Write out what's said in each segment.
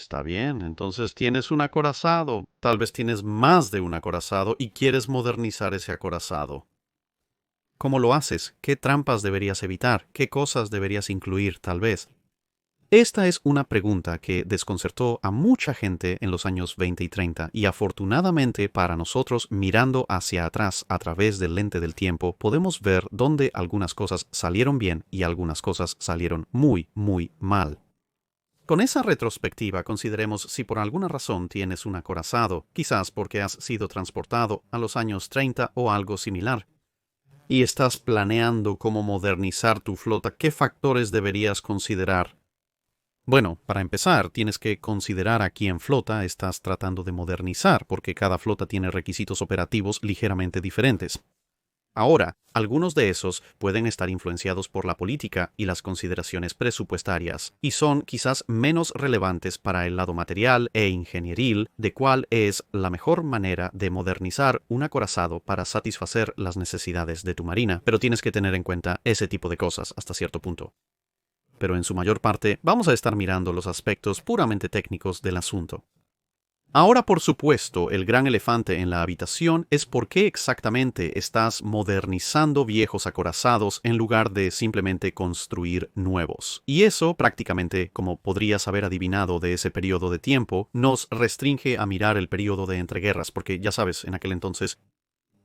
Está bien, entonces tienes un acorazado, tal vez tienes más de un acorazado y quieres modernizar ese acorazado. ¿Cómo lo haces? ¿Qué trampas deberías evitar? ¿Qué cosas deberías incluir, tal vez? Esta es una pregunta que desconcertó a mucha gente en los años 20 y 30 y afortunadamente para nosotros, mirando hacia atrás a través del lente del tiempo, podemos ver dónde algunas cosas salieron bien y algunas cosas salieron muy, muy mal. Con esa retrospectiva, consideremos si por alguna razón tienes un acorazado, quizás porque has sido transportado a los años 30 o algo similar, y estás planeando cómo modernizar tu flota, ¿qué factores deberías considerar? Bueno, para empezar, tienes que considerar a quién flota estás tratando de modernizar, porque cada flota tiene requisitos operativos ligeramente diferentes. Ahora, algunos de esos pueden estar influenciados por la política y las consideraciones presupuestarias, y son quizás menos relevantes para el lado material e ingenieril de cuál es la mejor manera de modernizar un acorazado para satisfacer las necesidades de tu marina, pero tienes que tener en cuenta ese tipo de cosas hasta cierto punto. Pero en su mayor parte vamos a estar mirando los aspectos puramente técnicos del asunto. Ahora, por supuesto, el gran elefante en la habitación es por qué exactamente estás modernizando viejos acorazados en lugar de simplemente construir nuevos. Y eso, prácticamente, como podrías haber adivinado de ese periodo de tiempo, nos restringe a mirar el periodo de entreguerras, porque ya sabes, en aquel entonces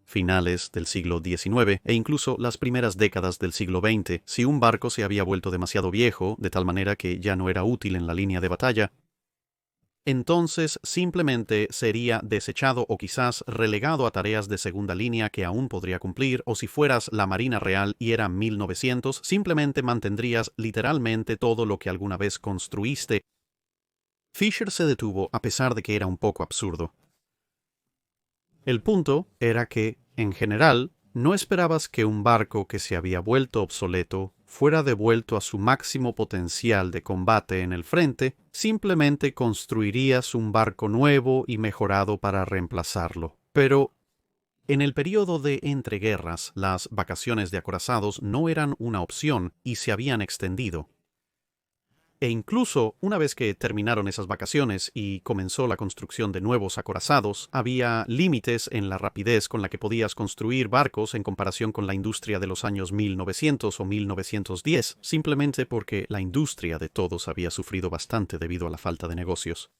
finales del siglo XIX e incluso las primeras décadas del siglo XX, si un barco se había vuelto demasiado viejo, de tal manera que ya no era útil en la línea de batalla, entonces simplemente sería desechado o quizás relegado a tareas de segunda línea que aún podría cumplir, o si fueras la Marina Real y era 1900, simplemente mantendrías literalmente todo lo que alguna vez construiste. Fisher se detuvo a pesar de que era un poco absurdo. El punto era que, en general, no esperabas que un barco que se había vuelto obsoleto fuera devuelto a su máximo potencial de combate en el frente, simplemente construirías un barco nuevo y mejorado para reemplazarlo. Pero en el periodo de entreguerras, las vacaciones de acorazados no eran una opción y se habían extendido. E incluso, una vez que terminaron esas vacaciones y comenzó la construcción de nuevos acorazados, había límites en la rapidez con la que podías construir barcos en comparación con la industria de los años 1900 o 1910, simplemente porque la industria de todos había sufrido bastante debido a la falta de negocios.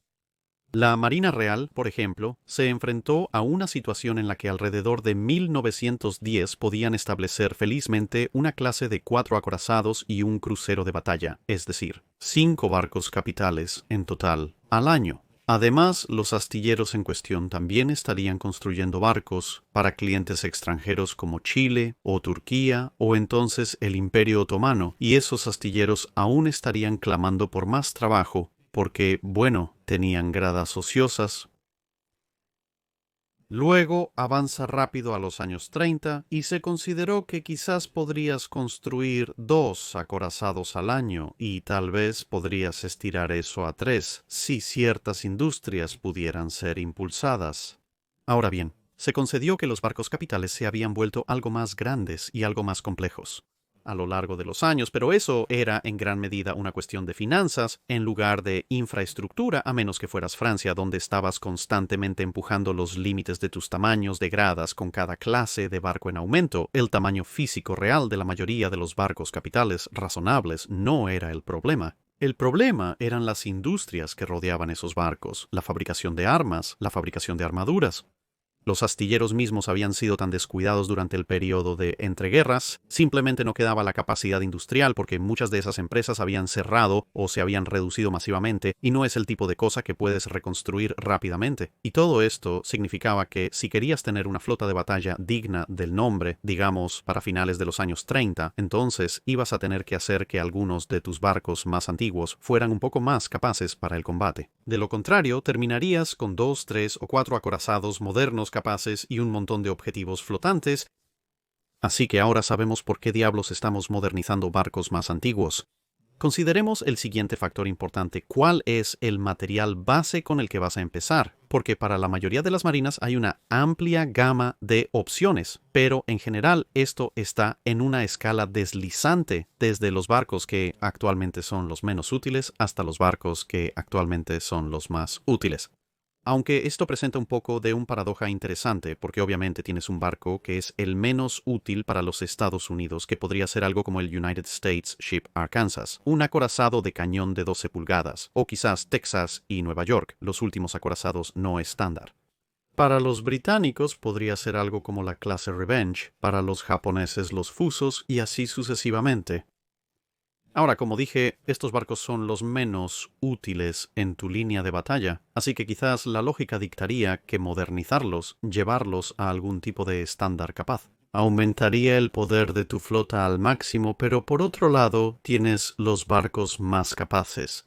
La Marina Real, por ejemplo, se enfrentó a una situación en la que alrededor de 1910 podían establecer felizmente una clase de 4 acorazados y un crucero de batalla, es decir, 5 barcos capitales en total al año. Además, los astilleros en cuestión también estarían construyendo barcos para clientes extranjeros como Chile o Turquía o entonces el Imperio Otomano, y esos astilleros aún estarían clamando por más trabajo porque, bueno, tenían gradas ociosas. Luego avanza rápido a los años 30 y se consideró que quizás podrías construir 2 acorazados al año y tal vez podrías estirar eso a 3 si ciertas industrias pudieran ser impulsadas. Ahora bien, se concedió que los barcos capitales se habían vuelto algo más grandes y algo más complejos a lo largo de los años, pero eso era en gran medida una cuestión de finanzas en lugar de infraestructura, a menos que fueras Francia, donde estabas constantemente empujando los límites de tus tamaños de gradas con cada clase de barco en aumento. El tamaño físico real de la mayoría de los barcos capitales razonables no era el problema. El problema eran las industrias que rodeaban esos barcos, la fabricación de armas, la fabricación de armaduras. Los astilleros mismos habían sido tan descuidados durante el periodo de entreguerras, simplemente no quedaba la capacidad industrial porque muchas de esas empresas habían cerrado o se habían reducido masivamente y no es el tipo de cosa que puedes reconstruir rápidamente. Y todo esto significaba que si querías tener una flota de batalla digna del nombre, digamos, para finales de los años 30, entonces ibas a tener que hacer que algunos de tus barcos más antiguos fueran un poco más capaces para el combate. De lo contrario, terminarías con 2, 3 o 4 acorazados modernos capaces y un montón de objetivos flotantes. Así que ahora sabemos por qué diablos estamos modernizando barcos más antiguos. Consideremos el siguiente factor importante: ¿cuál es el material base con el que vas a empezar? Porque para la mayoría de las marinas hay una amplia gama de opciones, pero en general esto está en una escala deslizante, desde los barcos que actualmente son los menos útiles hasta los barcos que actualmente son los más útiles. Aunque esto presenta un poco de un paradoja interesante, porque obviamente tienes un barco que es el menos útil para los Estados Unidos, que podría ser algo como el United States Ship Arkansas, un acorazado de cañón de 12 pulgadas, o quizás Texas y Nueva York, los últimos acorazados no estándar. Para los británicos podría ser algo como la clase Revenge, para los japoneses los Fusos y así sucesivamente. Ahora, como dije, estos barcos son los menos útiles en tu línea de batalla, así que quizás la lógica dictaría que modernizarlos, llevarlos a algún tipo de estándar capaz, aumentaría el poder de tu flota al máximo, pero por otro lado tienes los barcos más capaces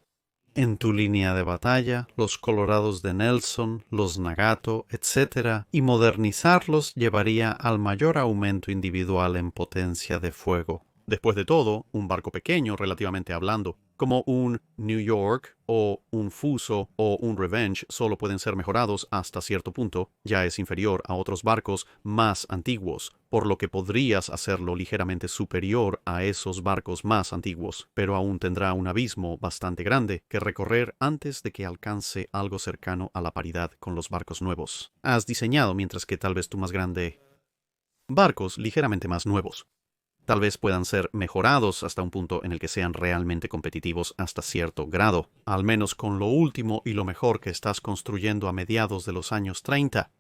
en tu línea de batalla, los Colorados de Nelson, los Nagato, etc., y modernizarlos llevaría al mayor aumento individual en potencia de fuego. Después de todo, un barco pequeño, relativamente hablando, como un New York o un Fuso o un Revenge, solo pueden ser mejorados hasta cierto punto, ya es inferior a otros barcos más antiguos, por lo que podrías hacerlo ligeramente superior a esos barcos más antiguos, pero aún tendrá un abismo bastante grande que recorrer antes de que alcance algo cercano a la paridad con los barcos nuevos. Has diseñado, mientras que tal vez tu más grande, barcos ligeramente más nuevos. Tal vez puedan ser mejorados hasta un punto en el que sean realmente competitivos hasta cierto grado, al menos con lo último y lo mejor que estás construyendo a mediados de los años 30.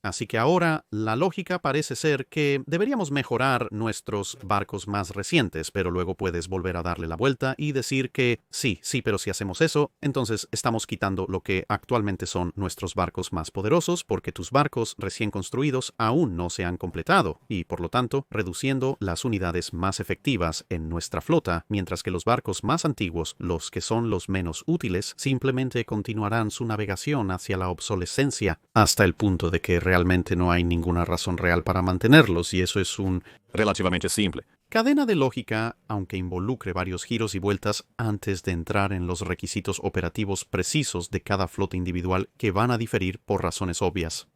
Así que ahora la lógica parece ser que deberíamos mejorar nuestros barcos más recientes, pero luego puedes volver a darle la vuelta y decir que sí, pero si hacemos eso, entonces estamos quitando lo que actualmente son nuestros barcos más poderosos, porque tus barcos recién construidos aún no se han completado, y por lo tanto reduciendo las unidades más efectivas en nuestra flota, mientras que los barcos más antiguos, los que son los menos útiles, simplemente continuarán su navegación hacia la obsolescencia hasta el punto de que realmente no hay ninguna razón real para mantenerlos, y eso es un Relativamente simple. cadena de lógica, aunque involucre varios giros y vueltas antes de entrar en los requisitos operativos precisos de cada flota individual que van a diferir por razones obvias.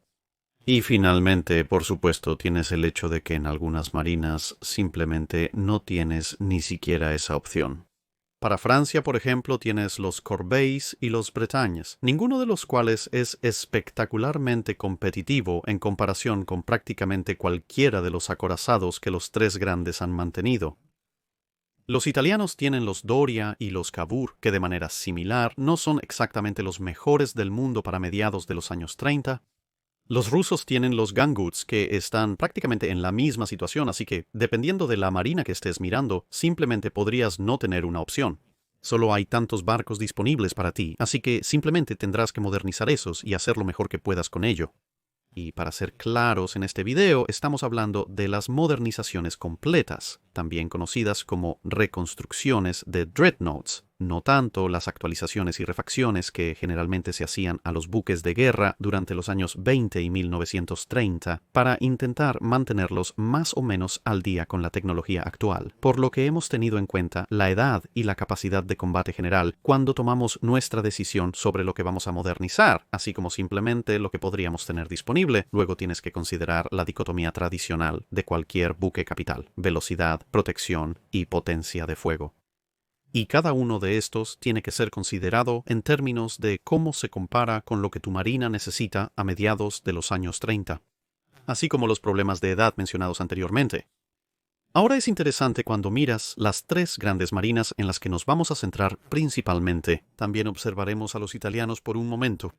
Y finalmente, por supuesto, tienes el hecho de que en algunas marinas simplemente no tienes ni siquiera esa opción. Para Francia, por ejemplo, tienes los Corbeils y los Bretagnes, ninguno de los cuales es espectacularmente competitivo en comparación con prácticamente cualquiera de los acorazados que los tres grandes han mantenido. Los italianos tienen los Doria y los Cavour, que de manera similar no son exactamente los mejores del mundo para mediados de los años 30. Los rusos tienen los Gunguts, que están prácticamente en la misma situación, así que, dependiendo de la marina que estés mirando, simplemente podrías no tener una opción. Solo hay tantos barcos disponibles para ti, así que simplemente tendrás que modernizar esos y hacer lo mejor que puedas con ello. Y para ser claros en este video, estamos hablando de las modernizaciones completas, también conocidas como reconstrucciones de dreadnoughts, no tanto las actualizaciones y refacciones que generalmente se hacían a los buques de guerra durante los años 20 y 1930 para intentar mantenerlos más o menos al día con la tecnología actual, por lo que hemos tenido en cuenta la edad y la capacidad de combate general cuando tomamos nuestra decisión sobre lo que vamos a modernizar, así como simplemente lo que podríamos tener disponible. Luego tienes que considerar la dicotomía tradicional de cualquier buque capital: velocidad, protección y potencia de fuego. Y cada uno de estos tiene que ser considerado en términos de cómo se compara con lo que tu marina necesita a mediados de los años 30, así como los problemas de edad mencionados anteriormente. Ahora es interesante cuando miras las tres grandes marinas en las que nos vamos a centrar principalmente. También observaremos a los italianos por un momento,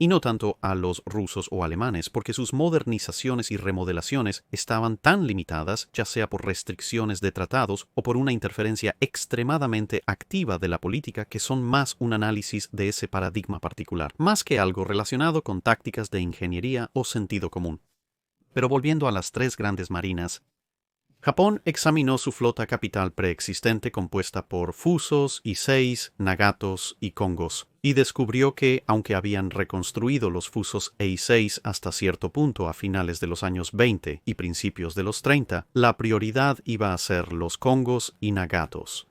y no tanto a los rusos o alemanes, porque sus modernizaciones y remodelaciones estaban tan limitadas, ya sea por restricciones de tratados o por una interferencia extremadamente activa de la política, que son más un análisis de ese paradigma particular, más que algo relacionado con tácticas de ingeniería o sentido común. Pero volviendo a las tres grandes marinas, Japón examinó su flota capital preexistente compuesta por Fusos, Iseis, Nagatos y Kongos, y descubrió que, aunque habían reconstruido los Fusos e Iseis hasta cierto punto a finales de los años 20 y principios de los 30, la prioridad iba a ser los Kongos y Nagatos.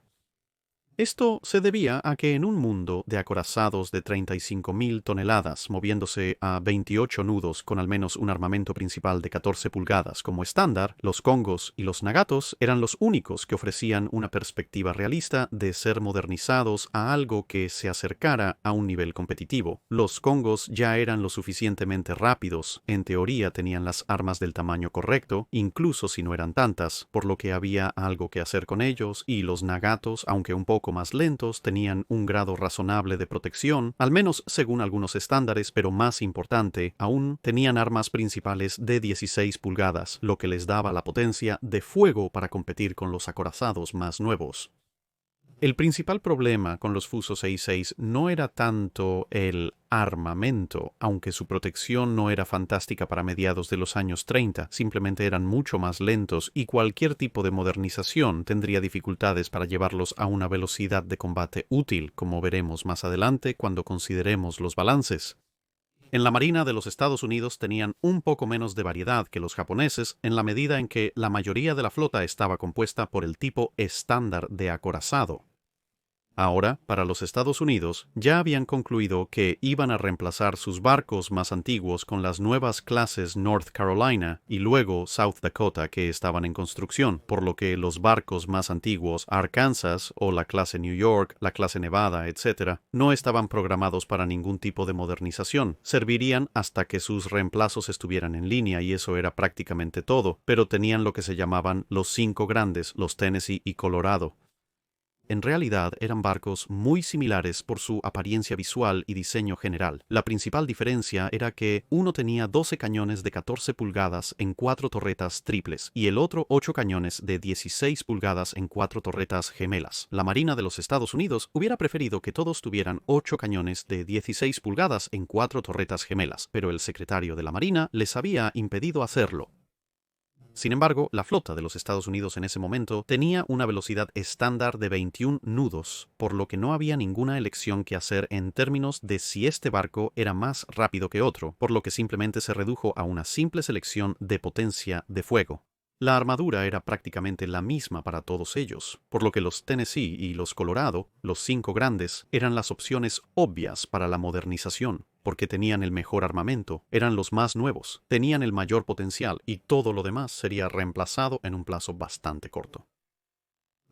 Esto se debía a que en un mundo de acorazados de 35.000 toneladas moviéndose a 28 nudos con al menos un armamento principal de 14 pulgadas como estándar, los Kongos y los Nagatos eran los únicos que ofrecían una perspectiva realista de ser modernizados a algo que se acercara a un nivel competitivo. Los Kongos ya eran lo suficientemente rápidos, en teoría tenían las armas del tamaño correcto, incluso si no eran tantas, por lo que había algo que hacer con ellos, y los Nagatos, aunque un poco más lentos, tenían un grado razonable de protección, al menos según algunos estándares, pero más importante aún, tenían armas principales de 16 pulgadas, lo que les daba la potencia de fuego para competir con los acorazados más nuevos. El principal problema con los Fuso 66 no era tanto el armamento, aunque su protección no era fantástica para mediados de los años 30, simplemente eran mucho más lentos y cualquier tipo de modernización tendría dificultades para llevarlos a una velocidad de combate útil, como veremos más adelante cuando consideremos los balances. En la Marina de los Estados Unidos tenían un poco menos de variedad que los japoneses en la medida en que la mayoría de la flota estaba compuesta por el tipo estándar de acorazado. Ahora, para los Estados Unidos, ya habían concluido que iban a reemplazar sus barcos más antiguos con las nuevas clases North Carolina y luego South Dakota que estaban en construcción, por lo que los barcos más antiguos Arkansas o la clase New York, la clase Nevada, etc., no estaban programados para ningún tipo de modernización. Servirían hasta que sus reemplazos estuvieran en línea y eso era prácticamente todo, pero tenían lo que se llamaban los 5 grandes, los Tennessee y Colorado. En realidad eran barcos muy similares por su apariencia visual y diseño general. La principal diferencia era que uno tenía 12 cañones de 14 pulgadas en 4 torretas triples y el otro 8 cañones de 16 pulgadas en 4 torretas gemelas. La Marina de los Estados Unidos hubiera preferido que todos tuvieran 8 cañones de 16 pulgadas en 4 torretas gemelas, pero el secretario de la Marina les había impedido hacerlo. Sin embargo, la flota de los Estados Unidos en ese momento tenía una velocidad estándar de 21 nudos, por lo que no había ninguna elección que hacer en términos de si este barco era más rápido que otro, por lo que simplemente se redujo a una simple selección de potencia de fuego. La armadura era prácticamente la misma para todos ellos, por lo que los Tennessee y los Colorado, los 5 grandes, eran las opciones obvias para la modernización, porque tenían el mejor armamento, eran los más nuevos, tenían el mayor potencial y todo lo demás sería reemplazado en un plazo bastante corto.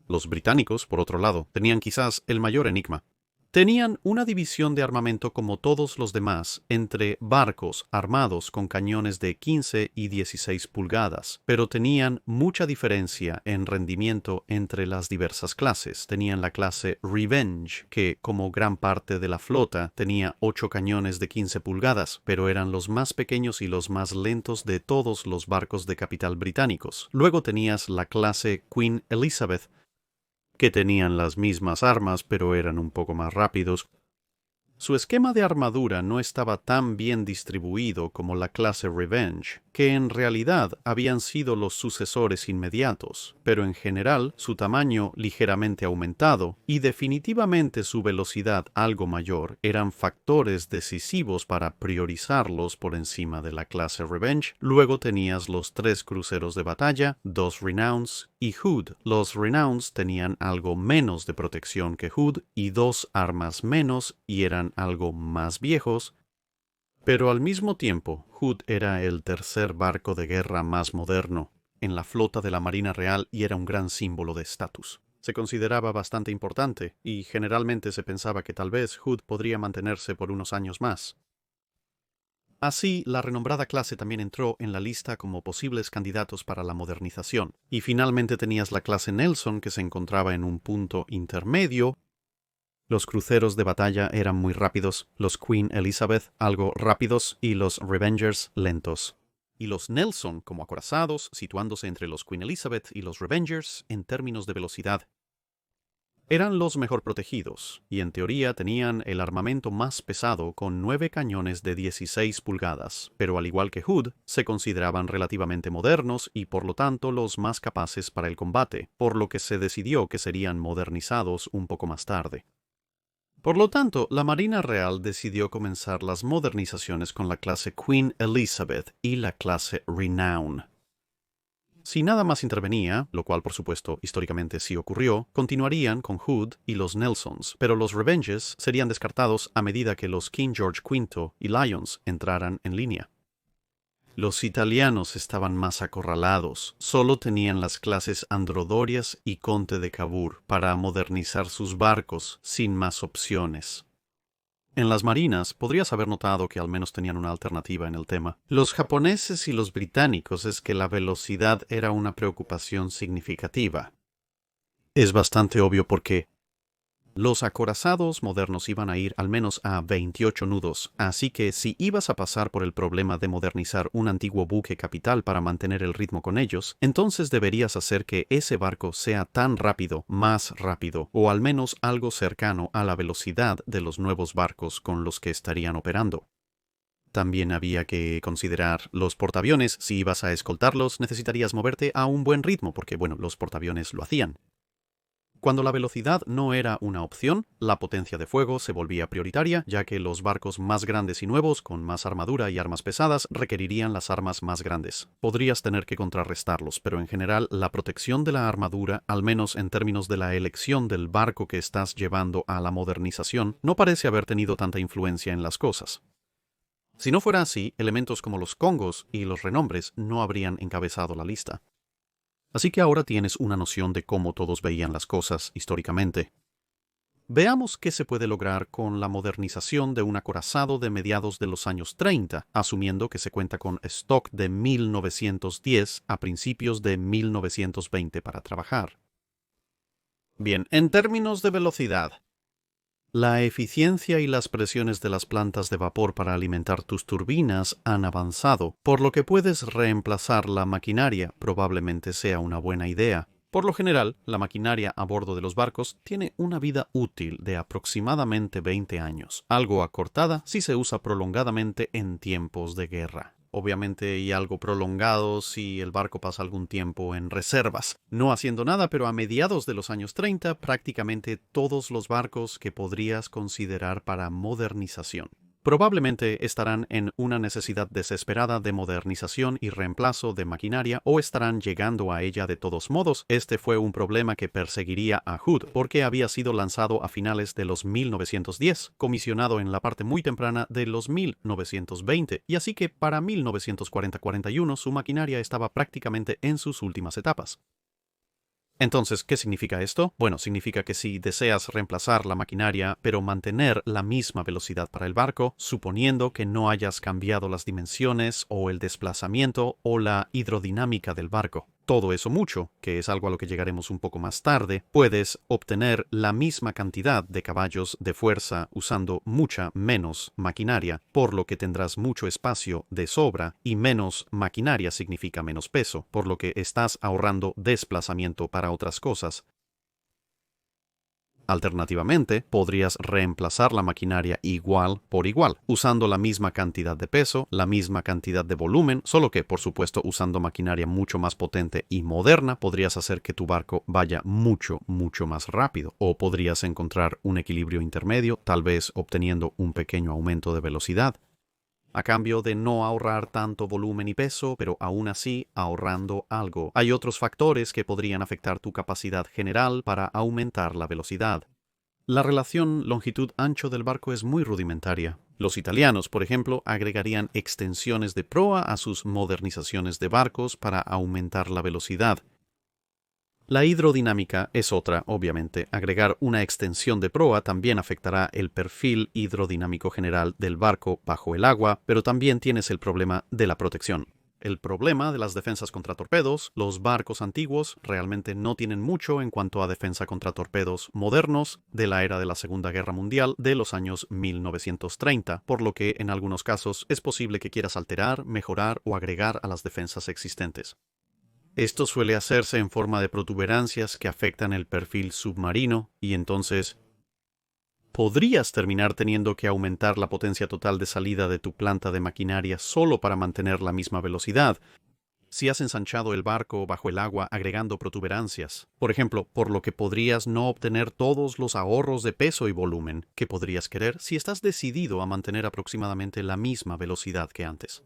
Los británicos, por otro lado, tenían quizás el mayor enigma. Tenían una división de armamento como todos los demás entre barcos armados con cañones de 15 y 16 pulgadas, pero tenían mucha diferencia en rendimiento entre las diversas clases. Tenían la clase Revenge, que, como gran parte de la flota, tenía 8 cañones de 15 pulgadas, pero eran los más pequeños y los más lentos de todos los barcos de capital británicos. Luego tenías la clase Queen Elizabeth, que tenían las mismas armas pero eran un poco más rápidos. Su esquema de armadura no estaba tan bien distribuido como la clase Revenge, que en realidad habían sido los sucesores inmediatos, pero en general su tamaño ligeramente aumentado y definitivamente su velocidad algo mayor eran factores decisivos para priorizarlos por encima de la clase Revenge. Luego tenías los 3 cruceros de batalla, 2 Renowns y Hood. Los Renowns tenían algo menos de protección que Hood y 2 armas menos y eran algo más viejos, pero al mismo tiempo Hood era el tercer barco de guerra más moderno en la flota de la Marina Real y era un gran símbolo de estatus. Se consideraba bastante importante y generalmente se pensaba que tal vez Hood podría mantenerse por unos años más. Así, la renombrada clase también entró en la lista como posibles candidatos para la modernización. Y finalmente tenías la clase Nelson, que se encontraba en un punto intermedio. Los cruceros de batalla eran muy rápidos, los Queen Elizabeth algo rápidos y los Revengers lentos. Y los Nelson como acorazados, situándose entre los Queen Elizabeth y los Revengers en términos de velocidad. Eran los mejor protegidos, y en teoría tenían el armamento más pesado con 9 cañones de 16 pulgadas, pero al igual que Hood, se consideraban relativamente modernos y por lo tanto los más capaces para el combate, por lo que se decidió que serían modernizados un poco más tarde. Por lo tanto, la Marina Real decidió comenzar las modernizaciones con la clase Queen Elizabeth y la clase Renown. Si nada más intervenía, lo cual por supuesto históricamente sí ocurrió, continuarían con Hood y los Nelsons, pero los Revenges serían descartados a medida que los King George V y Lions entraran en línea. Los italianos estaban más acorralados, solo tenían las clases Androdorias y Conte de Cavour para modernizar sus barcos sin más opciones. En las marinas podrías haber notado que al menos tenían una alternativa en el tema. Los japoneses y los británicos es que la velocidad era una preocupación significativa. Es bastante obvio porque los acorazados modernos iban a ir al menos a 28 nudos, así que si ibas a pasar por el problema de modernizar un antiguo buque capital para mantener el ritmo con ellos, entonces deberías hacer que ese barco sea tan rápido, más rápido, o al menos algo cercano a la velocidad de los nuevos barcos con los que estarían operando. También había que considerar los portaaviones. Si ibas a escoltarlos, necesitarías moverte a un buen ritmo, porque, bueno, los portaaviones lo hacían. Cuando la velocidad no era una opción, la potencia de fuego se volvía prioritaria, ya que los barcos más grandes y nuevos, con más armadura y armas pesadas, requerirían las armas más grandes. Podrías tener que contrarrestarlos, pero en general la protección de la armadura, al menos en términos de la elección del barco que estás llevando a la modernización, no parece haber tenido tanta influencia en las cosas. Si no fuera así, elementos como los congos y los renombres no habrían encabezado la lista. Así que ahora tienes una noción de cómo todos veían las cosas históricamente. Veamos qué se puede lograr con la modernización de un acorazado de mediados de los años 30, asumiendo que se cuenta con stock de 1910 a principios de 1920 para trabajar. Bien, en términos de velocidad, la eficiencia y las presiones de las plantas de vapor para alimentar tus turbinas han avanzado, por lo que puedes reemplazar la maquinaria. Probablemente sea una buena idea. Por lo general, la maquinaria a bordo de los barcos tiene una vida útil de aproximadamente 20 años, algo acortada si se usa prolongadamente en tiempos de guerra. Obviamente, y algo prolongado si el barco pasa algún tiempo en reservas. No haciendo nada, pero a mediados de los años 30, prácticamente todos los barcos que podrías considerar para modernización probablemente estarán en una necesidad desesperada de modernización y reemplazo de maquinaria o estarán llegando a ella de todos modos. Este fue un problema que perseguiría a Hood porque había sido lanzado a finales de los 1910, comisionado en la parte muy temprana de los 1920, y así que para 1940-41 su maquinaria estaba prácticamente en sus últimas etapas. Entonces, ¿qué significa esto? Bueno, significa que si deseas reemplazar la maquinaria, pero mantener la misma velocidad para el barco, suponiendo que no hayas cambiado las dimensiones o el desplazamiento o la hidrodinámica del barco, todo eso mucho, que es algo a lo que llegaremos un poco más tarde, puedes obtener la misma cantidad de caballos de fuerza usando mucha menos maquinaria, por lo que tendrás mucho espacio de sobra y menos maquinaria significa menos peso, por lo que estás ahorrando desplazamiento para otras cosas. Alternativamente, podrías reemplazar la maquinaria igual por igual, usando la misma cantidad de peso, la misma cantidad de volumen, solo que, por supuesto, usando maquinaria mucho más potente y moderna, podrías hacer que tu barco vaya mucho, mucho más rápido. O podrías encontrar un equilibrio intermedio, tal vez obteniendo un pequeño aumento de velocidad, a cambio de no ahorrar tanto volumen y peso, pero aún así ahorrando algo. Hay otros factores que podrían afectar tu capacidad general para aumentar la velocidad. La relación longitud-ancho del barco es muy rudimentaria. Los italianos, por ejemplo, agregarían extensiones de proa a sus modernizaciones de barcos para aumentar la velocidad. La hidrodinámica es otra, obviamente. Agregar una extensión de proa también afectará el perfil hidrodinámico general del barco bajo el agua, pero también tienes el problema de la protección. El problema de las defensas contra torpedos. Los barcos antiguos realmente no tienen mucho en cuanto a defensa contra torpedos modernos de la era de la Segunda Guerra Mundial de los años 1930, por lo que en algunos casos es posible que quieras alterar, mejorar o agregar a las defensas existentes. Esto suele hacerse en forma de protuberancias que afectan el perfil submarino y entonces podrías terminar teniendo que aumentar la potencia total de salida de tu planta de maquinaria solo para mantener la misma velocidad. Si has ensanchado el barco bajo el agua agregando protuberancias, por ejemplo, por lo que podrías no obtener todos los ahorros de peso y volumen que podrías querer si estás decidido a mantener aproximadamente la misma velocidad que antes.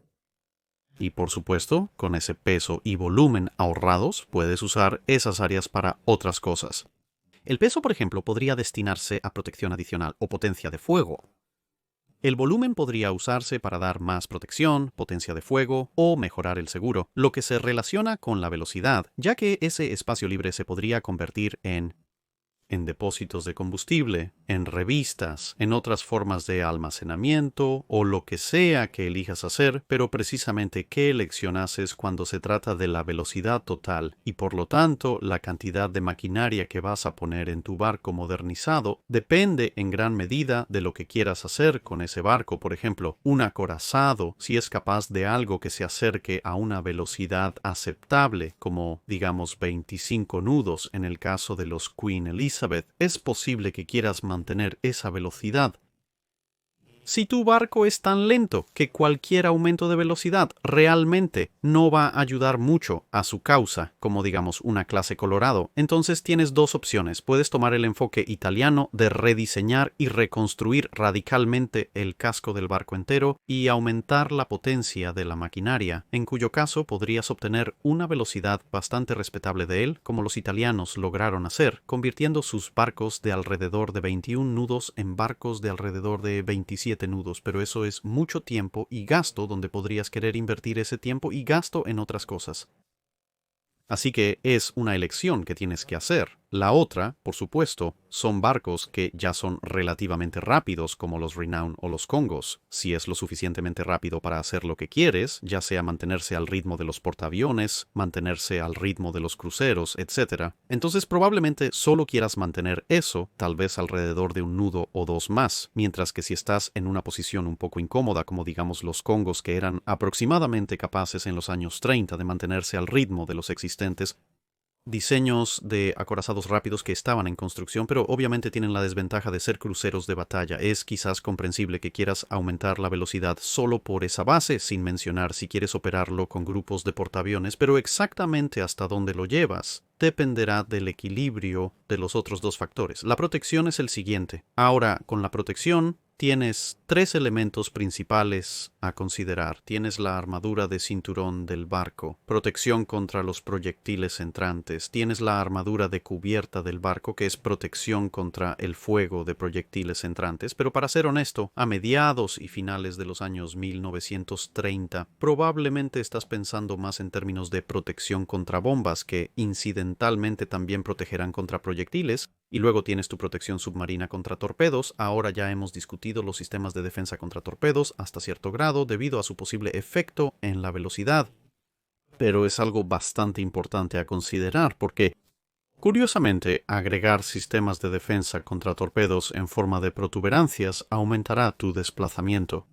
Y por supuesto, con ese peso y volumen ahorrados, puedes usar esas áreas para otras cosas. El peso, por ejemplo, podría destinarse a protección adicional o potencia de fuego. El volumen podría usarse para dar más protección, potencia de fuego o mejorar el seguro, lo que se relaciona con la velocidad, ya que ese espacio libre se podría convertir en depósitos de combustible, en revistas, en otras formas de almacenamiento o lo que sea que elijas hacer, pero precisamente qué elección haces cuando se trata de la velocidad total y por lo tanto la cantidad de maquinaria que vas a poner en tu barco modernizado depende en gran medida de lo que quieras hacer con ese barco. Por ejemplo, un acorazado, si es capaz de algo que se acerque a una velocidad aceptable, como digamos 25 nudos en el caso de los Queen Elizabeth, es posible que quieras mantener esa velocidad. Si tu barco es tan lento que cualquier aumento de velocidad realmente no va a ayudar mucho a su causa, como digamos una clase Colorado, entonces tienes dos opciones. Puedes tomar el enfoque italiano de rediseñar y reconstruir radicalmente el casco del barco entero y aumentar la potencia de la maquinaria, en cuyo caso podrías obtener una velocidad bastante respetable de él, como los italianos lograron hacer, convirtiendo sus barcos de alrededor de 21 nudos en barcos de alrededor de 27 nudos, pero eso es mucho tiempo y gasto donde podrías querer invertir ese tiempo y gasto en otras cosas. Así que es una elección que tienes que hacer. La otra, por supuesto, son barcos que ya son relativamente rápidos como los Renown o los Congos. Si es lo suficientemente rápido para hacer lo que quieres, ya sea mantenerse al ritmo de los portaaviones, mantenerse al ritmo de los cruceros, etc., entonces probablemente solo quieras mantener eso, tal vez alrededor de un nudo o dos más, mientras que si estás en una posición un poco incómoda, como digamos los Congos que eran aproximadamente capaces en los años 30 de mantenerse al ritmo de los existentes diseños de acorazados rápidos que estaban en construcción, pero obviamente tienen la desventaja de ser cruceros de batalla. Es quizás comprensible que quieras aumentar la velocidad solo por esa base, sin mencionar si quieres operarlo con grupos de portaaviones, pero exactamente hasta dónde lo llevas dependerá del equilibrio de los otros dos factores. La protección es el siguiente. Ahora, con la protección tienes tres elementos principales a considerar. Tienes la armadura de cinturón del barco, protección contra los proyectiles entrantes. Tienes la armadura de cubierta del barco, que es protección contra el fuego de proyectiles entrantes. Pero para ser honesto, a mediados y finales de los años 1930, probablemente estás pensando más en términos de protección contra bombas, que incidentalmente también protegerán contra proyectiles. Y luego tienes tu protección submarina contra torpedos. Ahora ya hemos discutido los sistemas de defensa contra torpedos hasta cierto grado debido a su posible efecto en la velocidad. Pero es algo bastante importante a considerar porque, curiosamente, agregar sistemas de defensa contra torpedos en forma de protuberancias aumentará tu desplazamiento.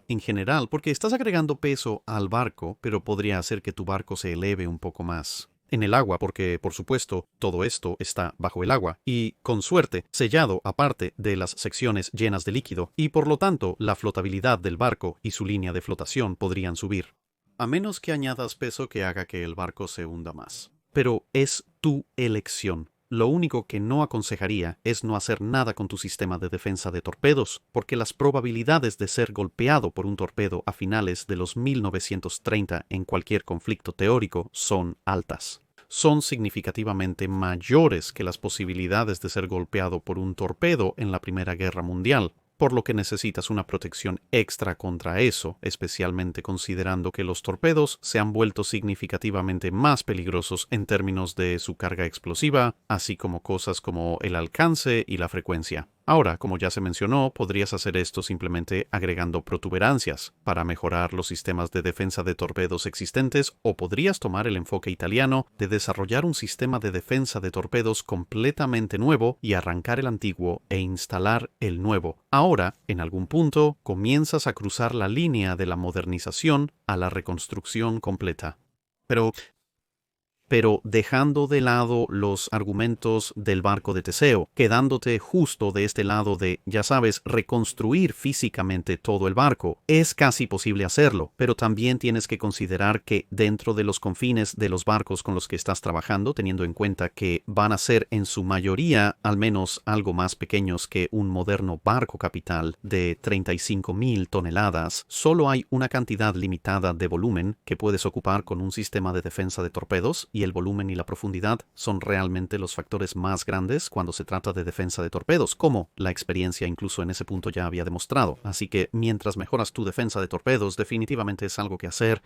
En general, porque estás agregando peso al barco, pero podría hacer que tu barco se eleve un poco más en el agua, porque, por supuesto, todo esto está bajo el agua y, con suerte, sellado aparte de las secciones llenas de líquido, y por lo tanto, la flotabilidad del barco y su línea de flotación podrían subir, a menos que añadas peso que haga que el barco se hunda más. Pero es tu elección. Lo único que no aconsejaría es no hacer nada con tu sistema de defensa de torpedos, porque las probabilidades de ser golpeado por un torpedo a finales de los 1930 en cualquier conflicto teórico son altas. Son significativamente mayores que las posibilidades de ser golpeado por un torpedo en la Primera Guerra Mundial, por lo que necesitas una protección extra contra eso, especialmente considerando que los torpedos se han vuelto significativamente más peligrosos en términos de su carga explosiva, así como cosas como el alcance y la frecuencia. Ahora, como ya se mencionó, podrías hacer esto simplemente agregando protuberancias para mejorar los sistemas de defensa de torpedos existentes, o podrías tomar el enfoque italiano de desarrollar un sistema de defensa de torpedos completamente nuevo y arrancar el antiguo e instalar el nuevo. Ahora, en algún punto, comienzas a cruzar la línea de la modernización a la reconstrucción completa. Pero pero dejando de lado los argumentos del barco de Teseo, quedándote justo de este lado de, ya sabes, reconstruir físicamente todo el barco. Es casi posible hacerlo, pero también tienes que considerar que dentro de los confines de los barcos con los que estás trabajando, teniendo en cuenta que van a ser en su mayoría al menos algo más pequeños que un moderno barco capital de 35.000 toneladas, solo hay una cantidad limitada de volumen que puedes ocupar con un sistema de defensa de torpedos, y el volumen y la profundidad son realmente los factores más grandes cuando se trata de defensa de torpedos, como la experiencia incluso en ese punto ya había demostrado. Así que mientras mejoras tu defensa de torpedos, definitivamente es algo que hacer.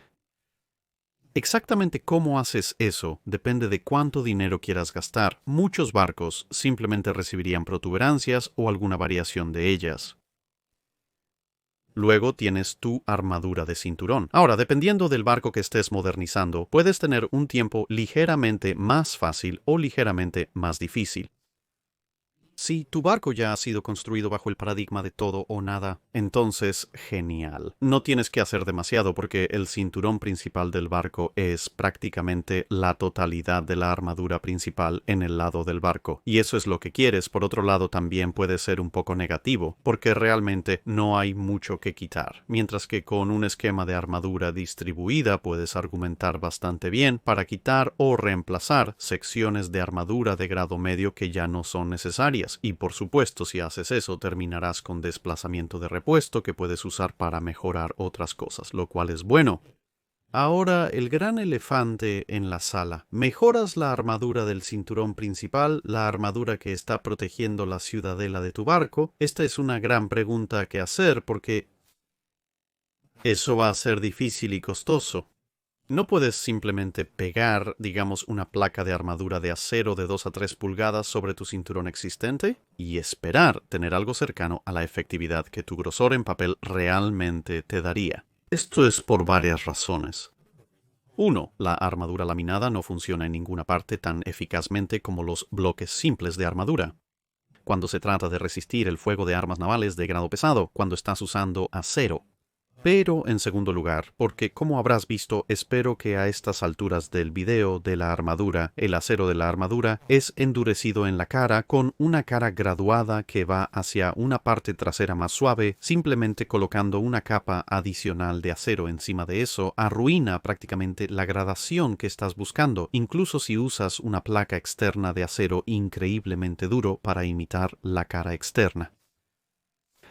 Exactamente cómo haces eso depende de cuánto dinero quieras gastar. Muchos barcos simplemente recibirían protuberancias o alguna variación de ellas. Luego tienes tu armadura de cinturón. Ahora, dependiendo del barco que estés modernizando, puedes tener un tiempo ligeramente más fácil o ligeramente más difícil. Si tu barco ya ha sido construido bajo el paradigma de todo o nada, entonces genial. No tienes que hacer demasiado porque el cinturón principal del barco es prácticamente la totalidad de la armadura principal en el lado del barco. Y eso es lo que quieres. Por otro lado, también puede ser un poco negativo porque realmente no hay mucho que quitar. Mientras que con un esquema de armadura distribuida puedes argumentar bastante bien para quitar o reemplazar secciones de armadura de grado medio que ya no son necesarias. Y por supuesto, si haces eso, terminarás con desplazamiento de repuesto que puedes usar para mejorar otras cosas, lo cual es bueno. Ahora, el gran elefante en la sala. ¿Mejoras la armadura del cinturón principal, la armadura que está protegiendo la ciudadela de tu barco? Esta es una gran pregunta que hacer porque eso va a ser difícil y costoso. No puedes simplemente pegar, digamos, una placa de armadura de acero de 2 a 3 pulgadas sobre tu cinturón existente y esperar tener algo cercano a la efectividad que tu grosor en papel realmente te daría. Esto es por varias razones. 1. La armadura laminada no funciona en ninguna parte tan eficazmente como los bloques simples de armadura. Cuando se trata de resistir el fuego de armas navales de grado pesado, cuando estás usando acero. Pero, en segundo lugar, porque como habrás visto, espero que a estas alturas del video de la armadura, el acero de la armadura es endurecido en la cara con una cara graduada que va hacia una parte trasera más suave, simplemente colocando una capa adicional de acero encima de eso arruina prácticamente la gradación que estás buscando, incluso si usas una placa externa de acero increíblemente duro para imitar la cara externa.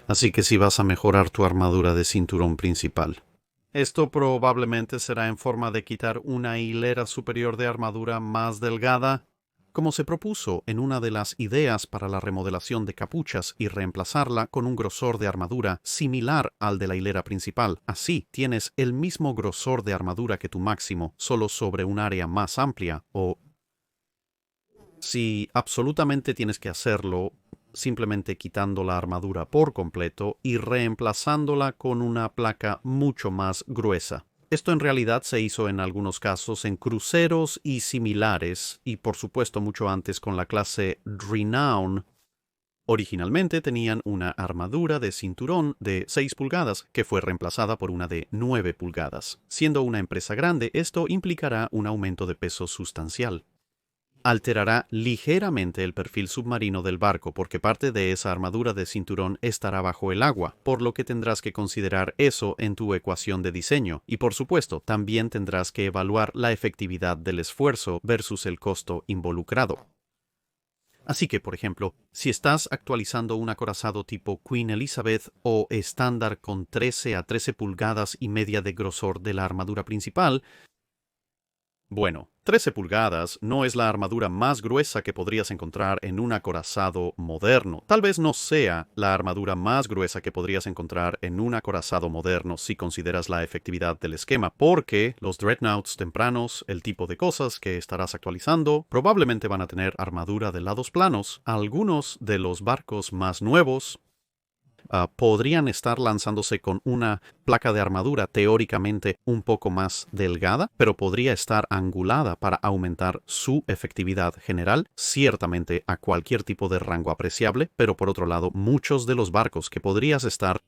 Así que si vas a mejorar tu armadura de cinturón principal. Esto probablemente será en forma de quitar una hilera superior de armadura más delgada, como se propuso en una de las ideas para la remodelación de capuchas, y reemplazarla con un grosor de armadura similar al de la hilera principal. Así tienes el mismo grosor de armadura que tu máximo, solo sobre un área más amplia, o si absolutamente tienes que hacerlo, simplemente quitando la armadura por completo y reemplazándola con una placa mucho más gruesa. Esto en realidad se hizo en algunos casos en cruceros y similares, y por supuesto mucho antes con la clase Renown. Originalmente tenían una armadura de cinturón de 6 pulgadas que fue reemplazada por una de 9 pulgadas. Siendo una empresa grande, esto implicará un aumento de peso sustancial. Alterará ligeramente el perfil submarino del barco porque parte de esa armadura de cinturón estará bajo el agua, por lo que tendrás que considerar eso en tu ecuación de diseño. Y por supuesto, también tendrás que evaluar la efectividad del esfuerzo versus el costo involucrado. Así que, por ejemplo, si estás actualizando un acorazado tipo Queen Elizabeth o estándar con 13 a 13 pulgadas y media de grosor de la armadura principal, bueno, 13 pulgadas no es la armadura más gruesa que podrías encontrar en un acorazado moderno. Tal vez no sea la armadura más gruesa que podrías encontrar en un acorazado moderno si consideras la efectividad del esquema, porque los dreadnoughts tempranos, el tipo de cosas que estarás actualizando, probablemente van a tener armadura de lados planos. Algunos de los barcos más nuevos podrían estar lanzándose con una placa de armadura teóricamente un poco más delgada, pero podría estar angulada para aumentar su efectividad general, ciertamente a cualquier tipo de rango apreciable, pero por otro lado, muchos de los barcos que podrías estar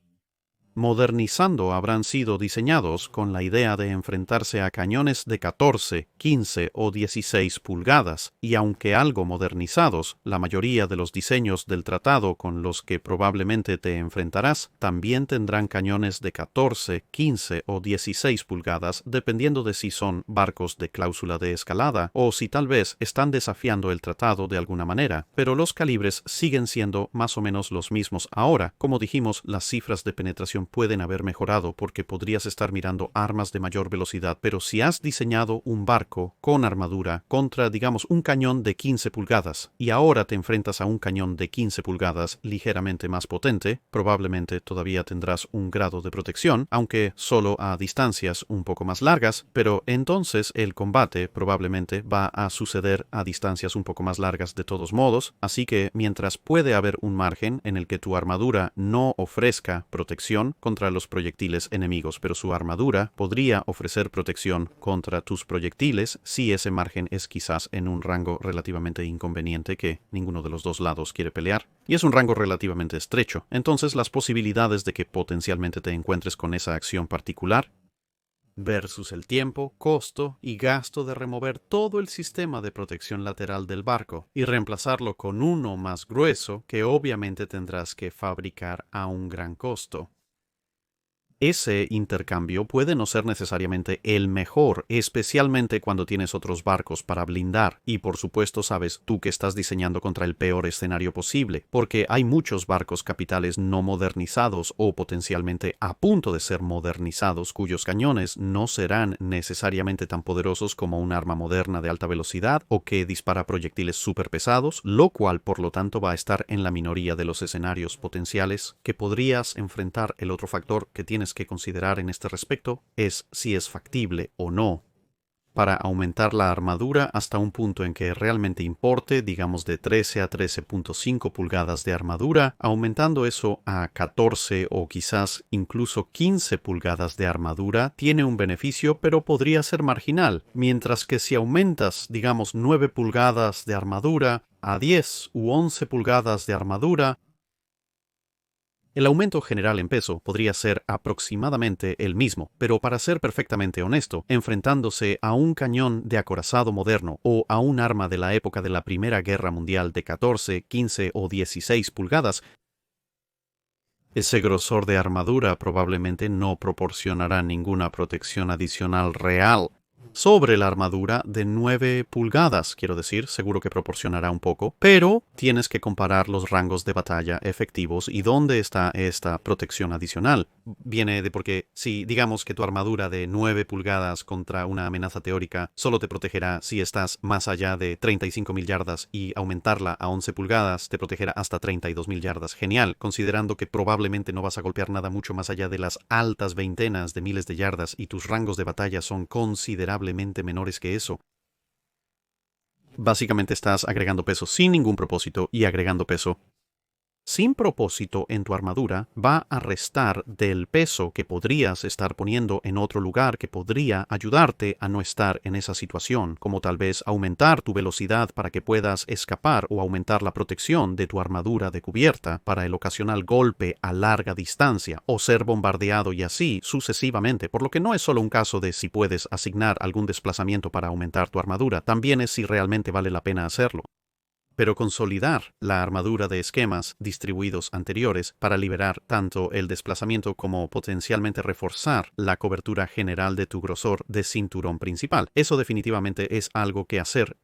modernizando habrán sido diseñados con la idea de enfrentarse a cañones de 14, 15 o 16 pulgadas, y aunque algo modernizados, la mayoría de los diseños del tratado con los que probablemente te enfrentarás también tendrán cañones de 14, 15 o 16 pulgadas, dependiendo de si son barcos de cláusula de escalada o si tal vez están desafiando el tratado de alguna manera, pero los calibres siguen siendo más o menos los mismos ahora. Como dijimos, las cifras de penetración pueden haber mejorado porque podrías estar mirando armas de mayor velocidad, pero si has diseñado un barco con armadura contra, digamos, un cañón de 15 pulgadas y ahora te enfrentas a un cañón de 15 pulgadas ligeramente más potente, probablemente todavía tendrás un grado de protección, aunque solo a distancias un poco más largas, pero entonces el combate probablemente va a suceder a distancias un poco más largas de todos modos, así que mientras puede haber un margen en el que tu armadura no ofrezca protección contra los proyectiles enemigos, pero su armadura podría ofrecer protección contra tus proyectiles si ese margen es quizás en un rango relativamente inconveniente que ninguno de los dos lados quiere pelear, y es un rango relativamente estrecho. Entonces las posibilidades de que potencialmente te encuentres con esa acción particular versus el tiempo, costo y gasto de remover todo el sistema de protección lateral del barco y reemplazarlo con uno más grueso que obviamente tendrás que fabricar a un gran costo. Ese intercambio puede no ser necesariamente el mejor, especialmente cuando tienes otros barcos para blindar. Y por supuesto sabes tú que estás diseñando contra el peor escenario posible, porque hay muchos barcos capitales no modernizados o potencialmente a punto de ser modernizados cuyos cañones no serán necesariamente tan poderosos como un arma moderna de alta velocidad o que dispara proyectiles súper pesados, lo cual por lo tanto va a estar en la minoría de los escenarios potenciales que podrías enfrentar. El otro factor que tienes que considerar en este respecto es si es factible o no para aumentar la armadura hasta un punto en que realmente importe, digamos de 13 a 13.5 pulgadas de armadura, aumentando eso a 14 o quizás incluso 15 pulgadas de armadura tiene un beneficio, pero podría ser marginal, mientras que si aumentas, digamos 9 pulgadas de armadura a 10 u 11 pulgadas de armadura, el aumento general en peso podría ser aproximadamente el mismo, pero para ser perfectamente honesto, enfrentándose a un cañón de acorazado moderno o a un arma de la época de la Primera Guerra Mundial de 14, 15 o 16 pulgadas, ese grosor de armadura probablemente no proporcionará ninguna protección adicional real sobre la armadura de 9 pulgadas, quiero decir, seguro que proporcionará un poco, pero tienes que comparar los rangos de batalla efectivos y dónde está esta protección adicional. Viene de porque si digamos que tu armadura de 9 pulgadas contra una amenaza teórica solo te protegerá si estás más allá de 35.000 yardas y aumentarla a 11 pulgadas te protegerá hasta 32.000 yardas. Genial, considerando que probablemente no vas a golpear nada mucho más allá de las altas veintenas de miles de yardas y tus rangos de batalla son considerablemente menores que eso. Básicamente estás agregando peso sin ningún propósito y agregando peso sin propósito en tu armadura va a restar del peso que podrías estar poniendo en otro lugar que podría ayudarte a no estar en esa situación, como tal vez aumentar tu velocidad para que puedas escapar o aumentar la protección de tu armadura de cubierta para el ocasional golpe a larga distancia o ser bombardeado y así sucesivamente, por lo que no es solo un caso de si puedes asignar algún desplazamiento para aumentar tu armadura, también es si realmente vale la pena hacerlo. Pero consolidar la armadura de esquemas distribuidos anteriores para liberar tanto el desplazamiento como potencialmente reforzar la cobertura general de tu grosor de cinturón principal. Eso definitivamente es algo que hacer.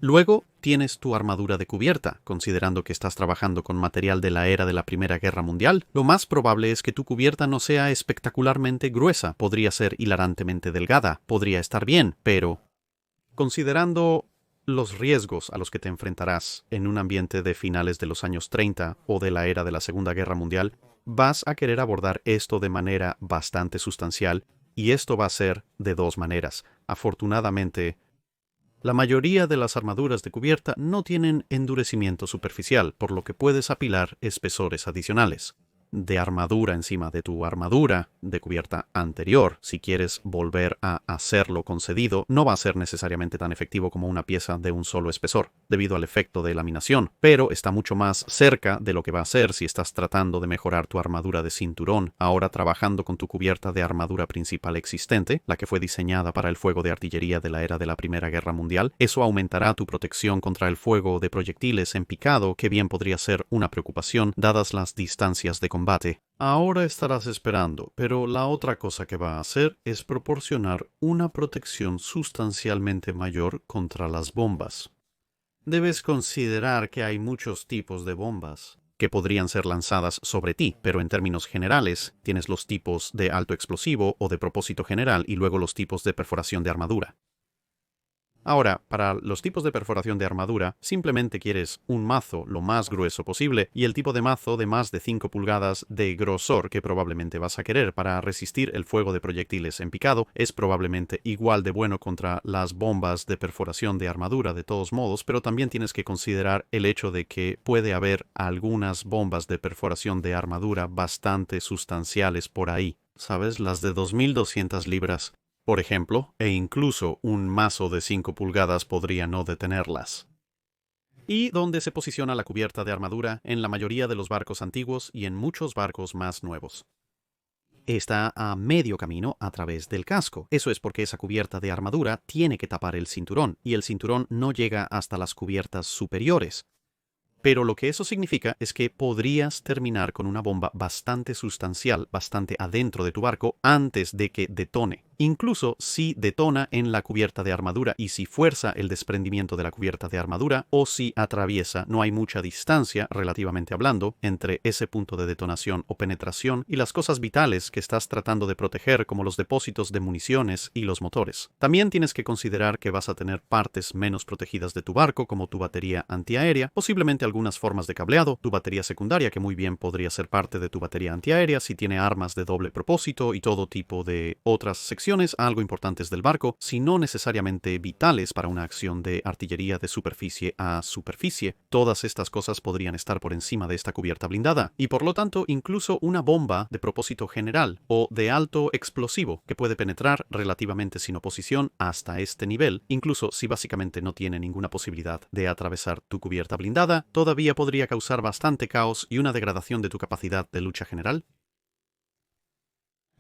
Luego tienes tu armadura de cubierta. Considerando que estás trabajando con material de la era de la Primera Guerra Mundial, lo más probable es que tu cubierta no sea espectacularmente gruesa. Podría ser hilarantemente delgada, podría estar bien, pero considerando los riesgos a los que te enfrentarás en un ambiente de finales de los años 30 o de la era de la Segunda Guerra Mundial, vas a querer abordar esto de manera bastante sustancial, y esto va a ser de dos maneras. Afortunadamente, la mayoría de las armaduras de cubierta no tienen endurecimiento superficial, por lo que puedes apilar espesores adicionales. de armadura encima de tu armadura de cubierta anterior. Si quieres volver a hacerlo concedido, no va a ser necesariamente tan efectivo como una pieza de un solo espesor, debido al efecto de laminación, pero está mucho más cerca de lo que va a ser si estás tratando de mejorar tu armadura de cinturón, ahora trabajando con tu cubierta de armadura principal existente, la que fue diseñada para el fuego de artillería de la era de la Primera Guerra Mundial. Eso aumentará tu protección contra el fuego de proyectiles en picado, que bien podría ser una preocupación dadas las distancias de combate. Ahora estarás esperando, pero la otra cosa que va a hacer es proporcionar una protección sustancialmente mayor contra las bombas. Debes considerar que hay muchos tipos de bombas que podrían ser lanzadas sobre ti, pero en términos generales tienes los tipos de alto explosivo o de propósito general y luego los tipos de perforación de armadura. Ahora, para los tipos de perforación de armadura, simplemente quieres un mazo lo más grueso posible y el tipo de mazo de más de 5 pulgadas de grosor que probablemente vas a querer para resistir el fuego de proyectiles en picado. Es probablemente igual de bueno contra las bombas de perforación de armadura de todos modos, pero también tienes que considerar el hecho de que puede haber algunas bombas de perforación de armadura bastante sustanciales por ahí. ¿Sabes? Las de 2200 libras. Por ejemplo, e incluso un mazo de 5 pulgadas podría no detenerlas. ¿Y dónde se posiciona la cubierta de armadura en la mayoría de los barcos antiguos y en muchos barcos más nuevos? Está a medio camino a través del casco. Eso es porque esa cubierta de armadura tiene que tapar el cinturón, y el cinturón no llega hasta las cubiertas superiores. Pero lo que eso significa es que podrías terminar con una bomba bastante sustancial, bastante adentro de tu barco, antes de que detone. Incluso si detona en la cubierta de armadura y si fuerza el desprendimiento de la cubierta de armadura o si atraviesa, no hay mucha distancia, relativamente hablando, entre ese punto de detonación o penetración y las cosas vitales que estás tratando de proteger, como los depósitos de municiones y los motores. También tienes que considerar que vas a tener partes menos protegidas de tu barco, como tu batería antiaérea, posiblemente algunas formas de cableado, tu batería secundaria, que muy bien podría ser parte de tu batería antiaérea si tiene armas de doble propósito, y todo tipo de otras secciones algo importantes del barco, si no necesariamente vitales para una acción de artillería de superficie a superficie. Todas estas cosas podrían estar por encima de esta cubierta blindada, y por lo tanto incluso una bomba de propósito general o de alto explosivo que puede penetrar relativamente sin oposición hasta este nivel, incluso si básicamente no tiene ninguna posibilidad de atravesar tu cubierta blindada, todavía podría causar bastante caos y una degradación de tu capacidad de lucha general.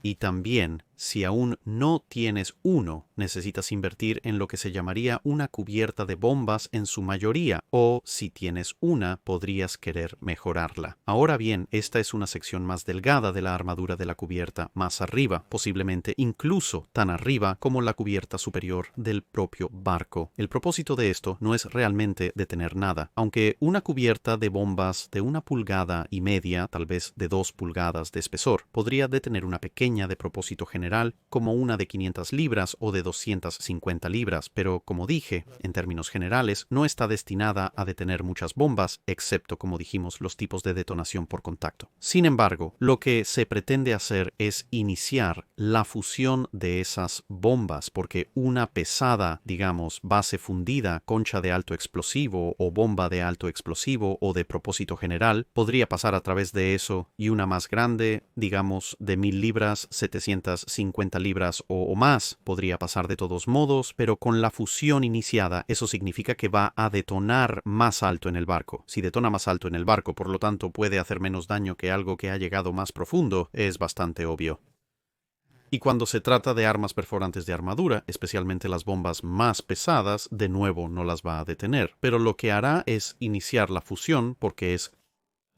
Y también, si aún no tienes uno, necesitas invertir en lo que se llamaría una cubierta de bombas en su mayoría, o si tienes una, podrías querer mejorarla. Ahora bien, esta es una sección más delgada de la armadura de la cubierta, más arriba, posiblemente incluso tan arriba como la cubierta superior del propio barco. El propósito de esto no es realmente detener nada, aunque una cubierta de bombas de 1,5 pulgadas, tal vez de 2 pulgadas de espesor, podría detener una pequeña de propósito general, como una de 500 libras o de 250 libras, pero como dije, en términos generales, no está destinada a detener muchas bombas, excepto, como dijimos, los tipos de detonación por contacto. Sin embargo, lo que se pretende hacer es iniciar la fusión de esas bombas, porque una pesada, digamos, base fundida, concha de alto explosivo o bomba de alto explosivo o de propósito general, podría pasar a través de eso, y una más grande, digamos, de 1000 libras, 750 libras o más, podría pasar de todos modos, pero con la fusión iniciada, eso significa que va a detonar más alto en el barco. Si detona más alto en el barco, por lo tanto puede hacer menos daño que algo que ha llegado más profundo, es bastante obvio. Y cuando se trata de armas perforantes de armadura, especialmente las bombas más pesadas, de nuevo no las va a detener, pero lo que hará es iniciar la fusión, porque es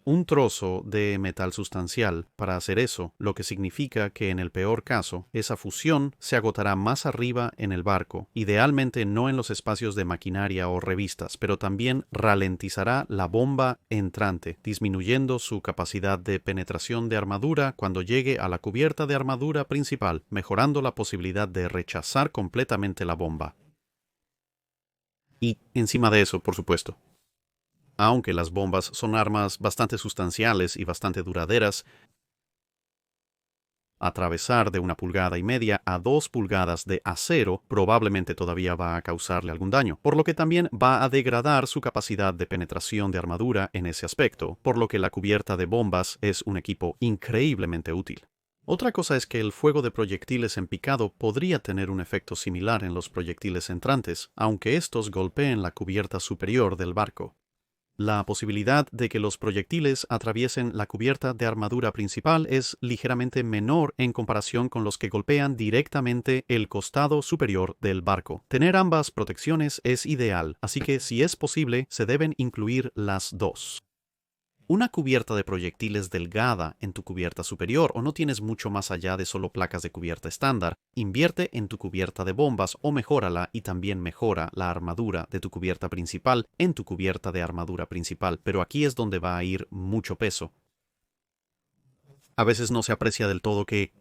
un trozo de metal sustancial para hacer eso, lo que significa que en el peor caso, esa fusión se agotará más arriba en el barco, idealmente no en los espacios de maquinaria o revistas, pero también ralentizará la bomba entrante, disminuyendo su capacidad de penetración de armadura cuando llegue a la cubierta de armadura principal, mejorando la posibilidad de rechazar completamente la bomba. Y encima de eso, por supuesto, aunque las bombas son armas bastante sustanciales y bastante duraderas, Atravesar de 1,5 pulgadas a 2 pulgadas de acero probablemente todavía va a causarle algún daño, por lo que también va a degradar su capacidad de penetración de armadura en ese aspecto, por lo que la cubierta de bombas es un equipo increíblemente útil. Otra cosa es que el fuego de proyectiles en picado podría tener un efecto similar en los proyectiles entrantes, aunque estos golpeen la cubierta superior del barco. La posibilidad de que los proyectiles atraviesen la cubierta de armadura principal es ligeramente menor en comparación con los que golpean directamente el costado superior del barco. Tener ambas protecciones es ideal, así que si es posible, se deben incluir las dos. Una cubierta de proyectiles delgada en tu cubierta superior o no tienes mucho más allá de solo placas de cubierta estándar, invierte en tu cubierta de bombas o mejórala y también mejora la armadura de tu cubierta principal en tu cubierta de armadura principal, pero aquí es donde va a ir mucho peso. A veces no se aprecia del todo que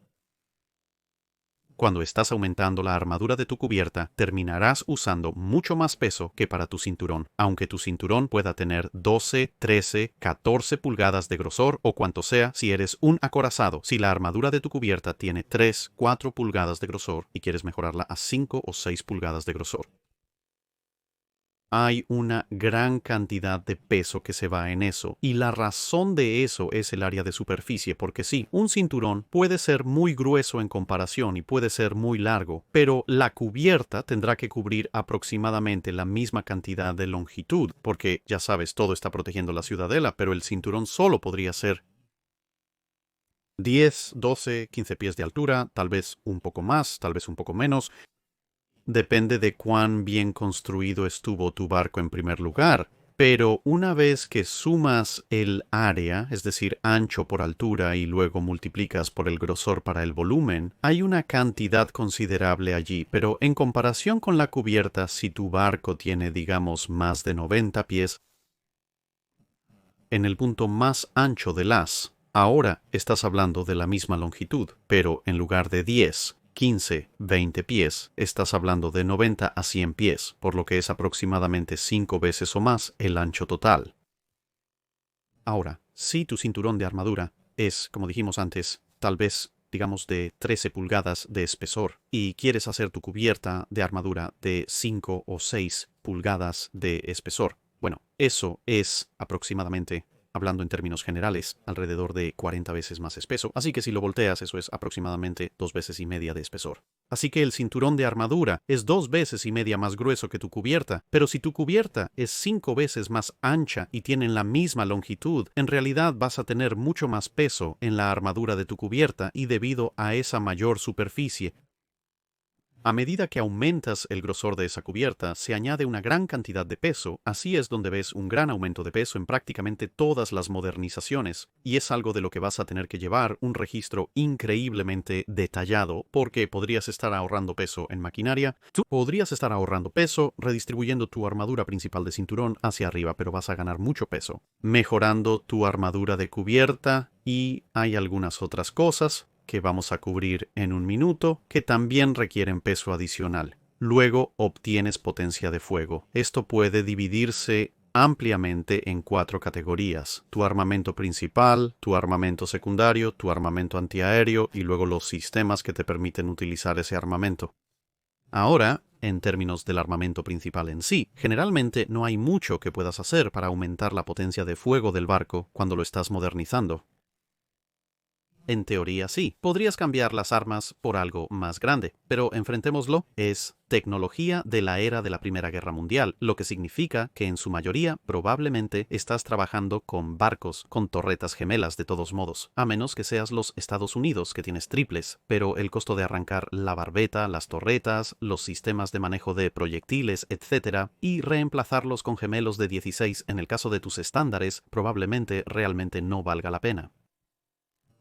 cuando estás aumentando la armadura de tu cubierta, terminarás usando mucho más peso que para tu cinturón, aunque tu cinturón pueda tener 12, 13, 14 pulgadas de grosor o cuanto sea si eres un acorazado. Si la armadura de tu cubierta tiene 3, 4 pulgadas de grosor y quieres mejorarla a 5 o 6 pulgadas de grosor. Hay una gran cantidad de peso que se va en eso, y la razón de eso es el área de superficie, porque sí, un cinturón puede ser muy grueso en comparación y puede ser muy largo, pero la cubierta tendrá que cubrir aproximadamente la misma cantidad de longitud, porque ya sabes, todo está protegiendo la ciudadela, pero el cinturón solo podría ser 10, 12, 15 pies de altura, tal vez un poco más, tal vez un poco menos. Depende de cuán bien construido estuvo tu barco en primer lugar. Pero una vez que sumas el área, es decir, ancho por altura y luego multiplicas por el grosor para el volumen, hay una cantidad considerable allí. Pero en comparación con la cubierta, si tu barco tiene, digamos, más de 90 pies, en el punto más ancho del haz, ahora estás hablando de la misma longitud, pero en lugar de 10, 15, 20 pies, estás hablando de 90 a 100 pies, por lo que es aproximadamente 5 veces o más el ancho total. Ahora, si tu cinturón de armadura es, como dijimos antes, tal vez, digamos, de 13 pulgadas de espesor, y quieres hacer tu cubierta de armadura de 5 o 6 pulgadas de espesor, bueno, eso es aproximadamente, hablando en términos generales, alrededor de 40 veces más espeso, así que si lo volteas eso es aproximadamente 2,5 veces de espesor. Así que el cinturón de armadura es 2,5 veces más grueso que tu cubierta, pero si tu cubierta es 5 veces más ancha y tienen la misma longitud, en realidad vas a tener mucho más peso en la armadura de tu cubierta y debido a esa mayor superficie, a medida que aumentas el grosor de esa cubierta, se añade una gran cantidad de peso, así es donde ves un gran aumento de peso en prácticamente todas las modernizaciones, y es algo de lo que vas a tener que llevar un registro increíblemente detallado, porque podrías estar ahorrando peso en maquinaria, tú podrías estar ahorrando peso redistribuyendo tu armadura principal de cinturón hacia arriba, pero vas a ganar mucho peso, mejorando tu armadura de cubierta, y hay algunas otras cosas que vamos a cubrir en un minuto, que también requieren peso adicional. Luego obtienes potencia de fuego. Esto puede dividirse ampliamente en 4 categorías: tu armamento principal, tu armamento secundario, tu armamento antiaéreo y luego los sistemas que te permiten utilizar ese armamento. Ahora, en términos del armamento principal en sí, generalmente no hay mucho que puedas hacer para aumentar la potencia de fuego del barco cuando lo estás modernizando. En teoría sí, podrías cambiar las armas por algo más grande, pero enfrentémoslo, es tecnología de la era de la Primera Guerra Mundial, lo que significa que en su mayoría probablemente estás trabajando con barcos con torretas gemelas de todos modos, a menos que seas los Estados Unidos que tienes triples, pero el costo de arrancar la barbeta, las torretas, los sistemas de manejo de proyectiles, etc., y reemplazarlos con gemelos de 16 en el caso de tus estándares, probablemente realmente no valga la pena.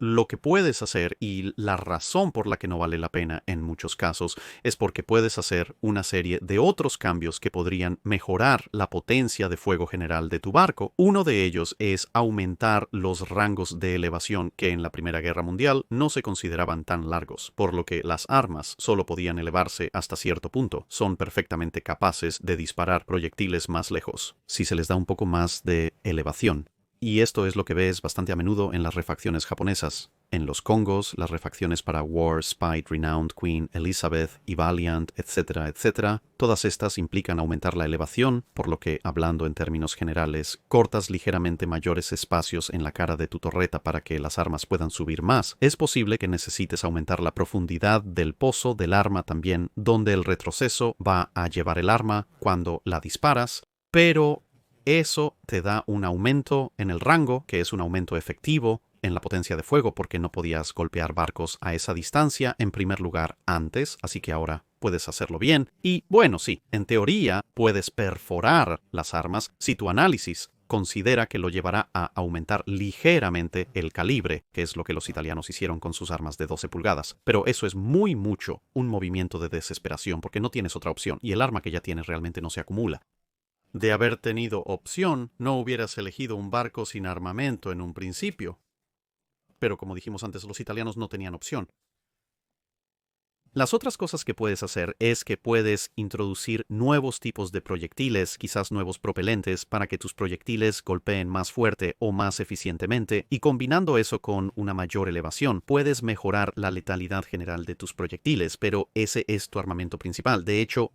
Lo que puedes hacer, y la razón por la que no vale la pena en muchos casos, es porque puedes hacer una serie de otros cambios que podrían mejorar la potencia de fuego general de tu barco. Uno de ellos es aumentar los rangos de elevación que en la Primera Guerra Mundial no se consideraban tan largos, por lo que las armas solo podían elevarse hasta cierto punto. Son perfectamente capaces de disparar proyectiles más lejos, si se les da un poco más de elevación. Y esto es lo que ves bastante a menudo en las refacciones japonesas. En los Kongos, las refacciones para War, Spite, Renowned, Queen, Elizabeth y Valiant, etcétera, etcétera, todas estas implican aumentar la elevación, por lo que, hablando en términos generales, cortas ligeramente mayores espacios en la cara de tu torreta para que las armas puedan subir más. Es posible que necesites aumentar la profundidad del pozo del arma también, donde el retroceso va a llevar el arma cuando la disparas, pero eso te da un aumento en el rango, que es un aumento efectivo en la potencia de fuego, porque no podías golpear barcos a esa distancia en primer lugar antes, así que ahora puedes hacerlo bien. Y bueno, sí, en teoría puedes perforar las armas si tu análisis considera que lo llevará a aumentar ligeramente el calibre, que es lo que los italianos hicieron con sus armas de 12 pulgadas. Pero eso es muy mucho un movimiento de desesperación, porque no tienes otra opción, y el arma que ya tienes realmente no se acumula. De haber tenido opción, no hubieras elegido un barco sin armamento en un principio. Pero como dijimos antes, los italianos no tenían opción. Las otras cosas que puedes hacer es que puedes introducir nuevos tipos de proyectiles, quizás nuevos propelentes, para que tus proyectiles golpeen más fuerte o más eficientemente, y combinando eso con una mayor elevación, puedes mejorar la letalidad general de tus proyectiles, pero ese es tu armamento principal. De hecho,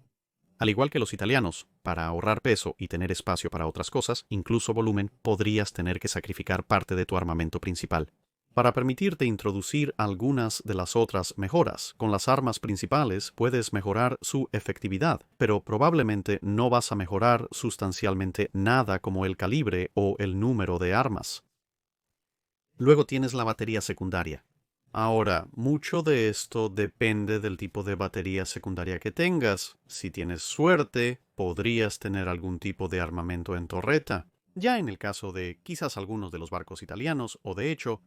al igual que los italianos, para ahorrar peso y tener espacio para otras cosas, incluso volumen, podrías tener que sacrificar parte de tu armamento principal. Para permitirte introducir algunas de las otras mejoras, con las armas principales puedes mejorar su efectividad, pero probablemente no vas a mejorar sustancialmente nada como el calibre o el número de armas. Luego tienes la batería secundaria. Ahora, mucho de esto depende del tipo de batería secundaria que tengas. Si tienes suerte, podrías tener algún tipo de armamento en torreta. Ya en el caso de quizás algunos de los barcos italianos, o de hecho,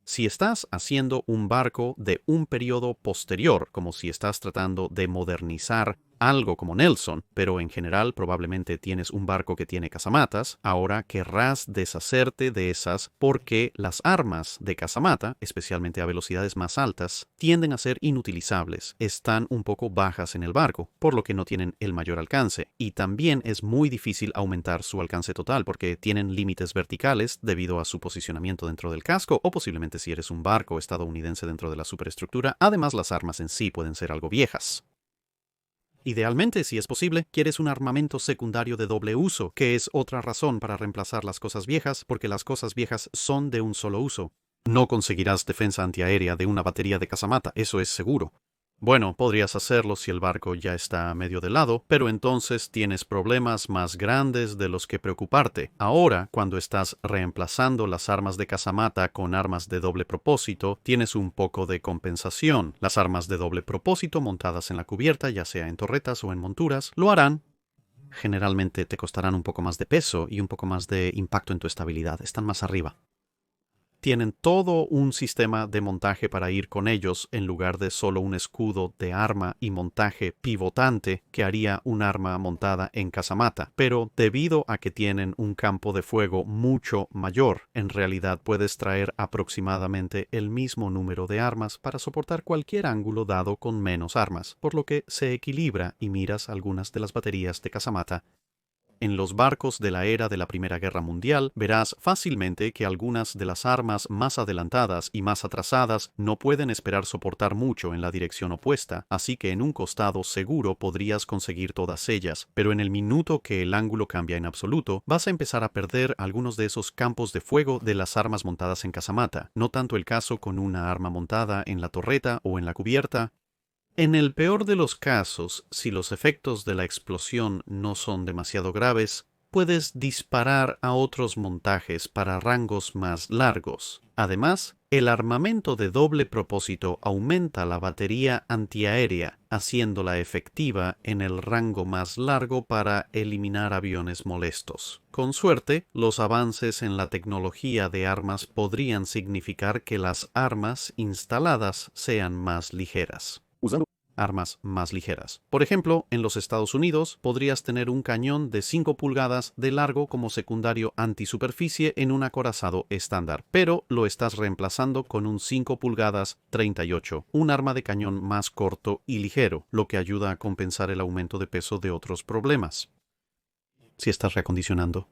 si estás haciendo un barco de un periodo posterior, como si estás tratando de modernizar algo como Nelson, pero en general probablemente tienes un barco que tiene casamatas, ahora querrás deshacerte de esas porque las armas de casamata, especialmente a velocidades más altas, tienden a ser inutilizables, están un poco bajas en el barco, por lo que no tienen el mayor alcance, y también es muy difícil aumentar su alcance total porque tienen límites verticales debido a su posicionamiento dentro del casco, o posiblemente si eres un barco estadounidense dentro de la superestructura. Además, las armas en sí pueden ser algo viejas. Idealmente, si es posible, quieres un armamento secundario de doble uso, que es otra razón para reemplazar las cosas viejas, porque las cosas viejas son de un solo uso. No conseguirás defensa antiaérea de una batería de casamata, eso es seguro. Bueno, podrías hacerlo si el barco ya está medio de lado, pero entonces tienes problemas más grandes de los que preocuparte. Ahora, cuando estás reemplazando las armas de casamata con armas de doble propósito, tienes un poco de compensación. Las armas de doble propósito montadas en la cubierta, ya sea en torretas o en monturas, lo harán. Generalmente te costarán un poco más de peso y un poco más de impacto en tu estabilidad. Están más arriba. Tienen todo un sistema de montaje para ir con ellos en lugar de solo un escudo de arma y montaje pivotante que haría un arma montada en casamata. Pero debido a que tienen un campo de fuego mucho mayor, en realidad puedes traer aproximadamente el mismo número de armas para soportar cualquier ángulo dado con menos armas, por lo que se equilibra y miras algunas de las baterías de casamata. En los barcos de la era de la Primera Guerra Mundial, verás fácilmente que algunas de las armas más adelantadas y más atrasadas no pueden esperar soportar mucho en la dirección opuesta, así que en un costado seguro podrías conseguir todas ellas, pero en el minuto que el ángulo cambia en absoluto, vas a empezar a perder algunos de esos campos de fuego de las armas montadas en casamata, no tanto el caso con una arma montada en la torreta o en la cubierta. En el peor de los casos, si los efectos de la explosión no son demasiado graves, puedes disparar a otros montajes para rangos más largos. Además, el armamento de doble propósito aumenta la batería antiaérea, haciéndola efectiva en el rango más largo para eliminar aviones molestos. Con suerte, los avances en la tecnología de armas podrían significar que las armas instaladas sean más ligeras. Usando armas más ligeras. Por ejemplo, en los Estados Unidos podrías tener un cañón de 5 pulgadas de largo como secundario antisuperficie en un acorazado estándar, pero lo estás reemplazando con un 5 pulgadas 38, un arma de cañón más corto y ligero, lo que ayuda a compensar el aumento de peso de otros problemas. Si estás reacondicionando.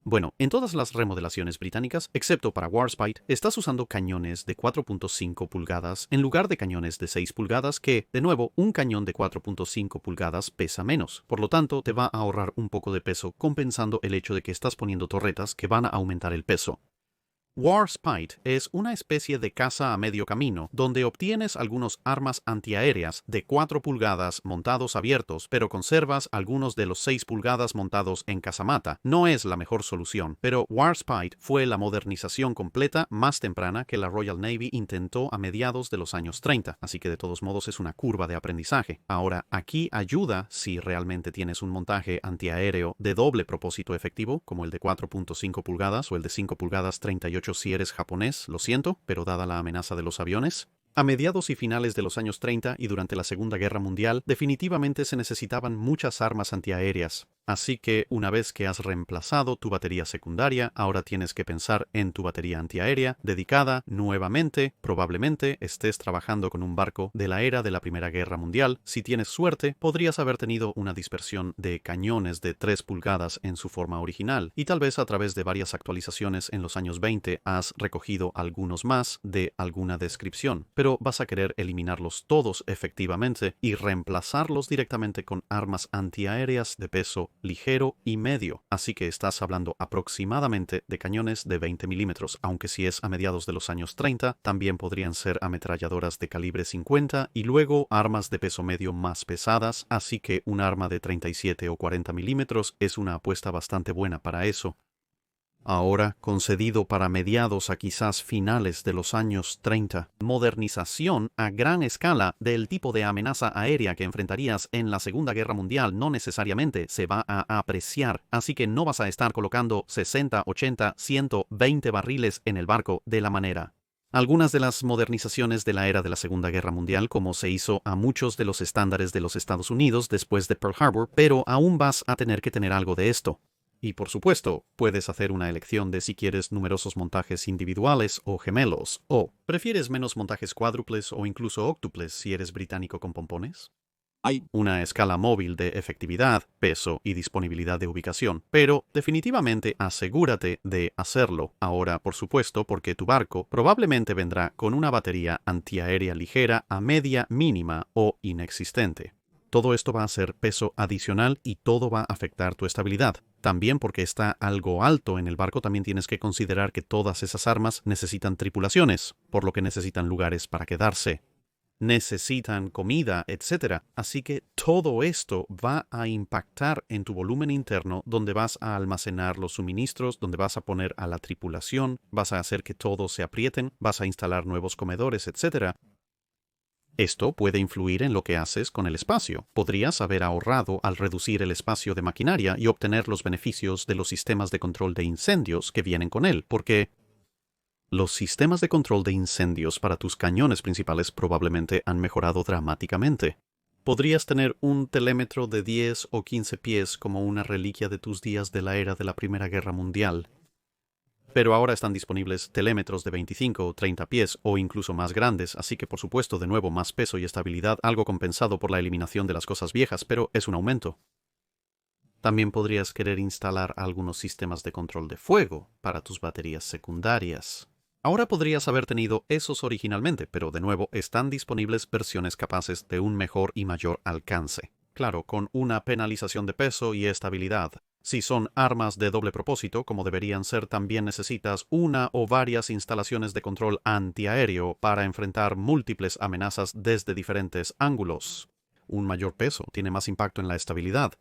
Bueno, en todas las remodelaciones británicas, excepto para Warspite, estás usando cañones de 4.5 pulgadas en lugar de cañones de 6 pulgadas que, de nuevo, un cañón de 4.5 pulgadas pesa menos. Por lo tanto, te va a ahorrar un poco de peso compensando el hecho de que estás poniendo torretas que van a aumentar el peso. Warspite es una especie de caza a medio camino, donde obtienes algunos armas antiaéreas de 4 pulgadas montados abiertos, pero conservas algunos de los 6 pulgadas montados en casamata. No es la mejor solución, pero Warspite fue la modernización completa más temprana que la Royal Navy intentó a mediados de los años 30, así que de todos modos es una curva de aprendizaje. Ahora, aquí ayuda si realmente tienes un montaje antiaéreo de doble propósito efectivo, como el de 4.5 pulgadas o el de 5 pulgadas 38 si eres japonés, lo siento, pero dada la amenaza de los aviones. A mediados y finales de los años 30 y durante la Segunda Guerra Mundial, definitivamente se necesitaban muchas armas antiaéreas. Así que una vez que has reemplazado tu batería secundaria, ahora tienes que pensar en tu batería antiaérea dedicada nuevamente. Probablemente estés trabajando con un barco de la era de la Primera Guerra Mundial. Si tienes suerte, podrías haber tenido una dispersión de cañones de 3 pulgadas en su forma original, y tal vez a través de varias actualizaciones en los años 20 has recogido algunos más de alguna descripción, pero vas a querer eliminarlos todos efectivamente y reemplazarlos directamente con armas antiaéreas de peso ligero y medio, así que estás hablando aproximadamente de cañones de 20 milímetros, aunque si es a mediados de los años 30, también podrían ser ametralladoras de calibre 50 y luego armas de peso medio más pesadas, así que un arma de 37 o 40 milímetros es una apuesta bastante buena para eso. Ahora concedido para mediados a quizás finales de los años 30. Modernización a gran escala del tipo de amenaza aérea que enfrentarías en la Segunda Guerra Mundial no necesariamente se va a apreciar, así que no vas a estar colocando 60, 80, 120 barriles en el barco de la manera. Algunas de las modernizaciones de la era de la Segunda Guerra Mundial, como se hizo a muchos de los estándares de los Estados Unidos después de Pearl Harbor, pero aún vas a tener que tener algo de esto. Y por supuesto, puedes hacer una elección de si quieres numerosos montajes individuales o gemelos, o prefieres menos montajes cuádruples o incluso óctuples si eres británico con pompones. Hay una escala móvil de efectividad, peso y disponibilidad de ubicación, pero definitivamente asegúrate de hacerlo ahora, por supuesto, porque tu barco probablemente vendrá con una batería antiaérea ligera a media mínima o inexistente. Todo esto va a ser peso adicional y todo va a afectar tu estabilidad. También porque está algo alto en el barco, también tienes que considerar que todas esas armas necesitan tripulaciones, por lo que necesitan lugares para quedarse. Necesitan comida, etc. Así que todo esto va a impactar en tu volumen interno, donde vas a almacenar los suministros, donde vas a poner a la tripulación, vas a hacer que todos se aprieten, vas a instalar nuevos comedores, etc. Esto puede influir en lo que haces con el espacio. Podrías haber ahorrado al reducir el espacio de maquinaria y obtener los beneficios de los sistemas de control de incendios que vienen con él, porque los sistemas de control de incendios para tus cañones principales probablemente han mejorado dramáticamente. Podrías tener un telémetro de 10 o 15 pies como una reliquia de tus días de la era de la Primera Guerra Mundial. Pero ahora están disponibles telémetros de 25 o 30 pies o incluso más grandes, así que por supuesto de nuevo más peso y estabilidad, algo compensado por la eliminación de las cosas viejas, pero es un aumento. También podrías querer instalar algunos sistemas de control de fuego para tus baterías secundarias. Ahora podrías haber tenido esos originalmente, pero de nuevo están disponibles versiones capaces de un mejor y mayor alcance. Claro, con una penalización de peso y estabilidad. Si son armas de doble propósito, como deberían ser, también necesitas una o varias instalaciones de control antiaéreo para enfrentar múltiples amenazas desde diferentes ángulos. Un mayor peso tiene más impacto en la estabilidad.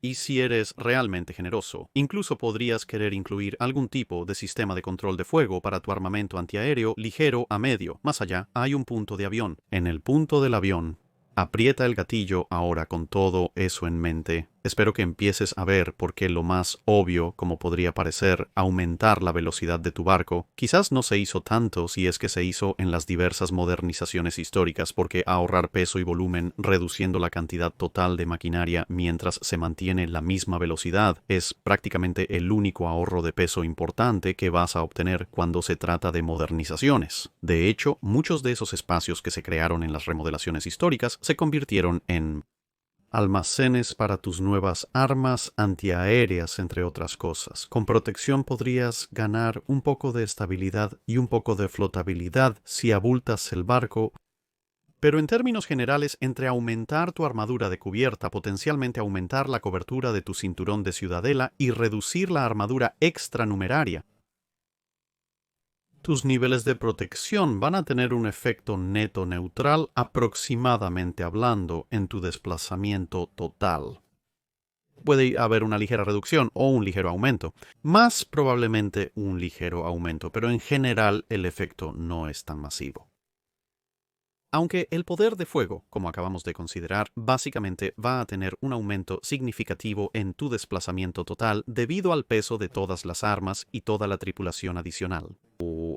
Y si eres realmente generoso, incluso podrías querer incluir algún tipo de sistema de control de fuego para tu armamento antiaéreo ligero a medio. Más allá, hay un punto de avión. En el punto del avión, aprieta el gatillo ahora con todo eso en mente. Espero que empieces a ver por qué lo más obvio, como podría parecer, aumentar la velocidad de tu barco, quizás no se hizo tanto si es que se hizo en las diversas modernizaciones históricas, porque ahorrar peso y volumen reduciendo la cantidad total de maquinaria mientras se mantiene la misma velocidad es prácticamente el único ahorro de peso importante que vas a obtener cuando se trata de modernizaciones. De hecho, muchos de esos espacios que se crearon en las remodelaciones históricas se convirtieron en almacenes para tus nuevas armas antiaéreas, entre otras cosas. Con protección podrías ganar un poco de estabilidad y un poco de flotabilidad si abultas el barco. Pero en términos generales, entre aumentar tu armadura de cubierta, potencialmente aumentar la cobertura de tu cinturón de ciudadela y reducir la armadura extranumeraria, tus niveles de protección van a tener un efecto neto neutral aproximadamente hablando en tu desplazamiento total. Puede haber una ligera reducción o un ligero aumento, más probablemente un ligero aumento, pero en general el efecto no es tan masivo. Aunque el poder de fuego, como acabamos de considerar, básicamente va a tener un aumento significativo en tu desplazamiento total debido al peso de todas las armas y toda la tripulación adicional.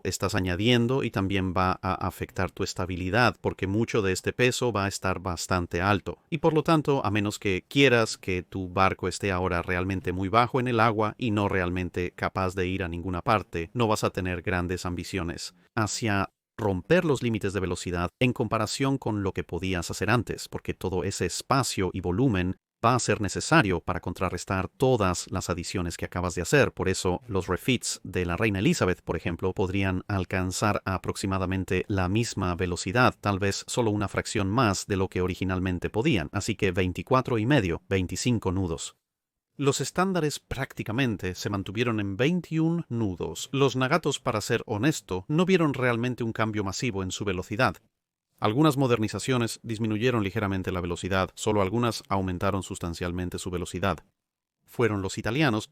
Estás añadiendo y también va a afectar tu estabilidad porque mucho de este peso va a estar bastante alto y por lo tanto, a menos que quieras que tu barco esté ahora realmente muy bajo en el agua y no realmente capaz de ir a ninguna parte, no vas a tener grandes ambiciones hacia romper los límites de velocidad en comparación con lo que podías hacer antes, porque todo ese espacio y volumen va a ser necesario para contrarrestar todas las adiciones que acabas de hacer. Por eso, los refits de la Reina Elizabeth, por ejemplo, podrían alcanzar aproximadamente la misma velocidad, tal vez solo una fracción más de lo que originalmente podían, así que 24,5, 25 nudos. Los estándares prácticamente se mantuvieron en 21 nudos. Los Nagatos, para ser honesto, no vieron realmente un cambio masivo en su velocidad. Algunas modernizaciones disminuyeron ligeramente la velocidad, solo algunas aumentaron sustancialmente su velocidad. Fueron los italianos.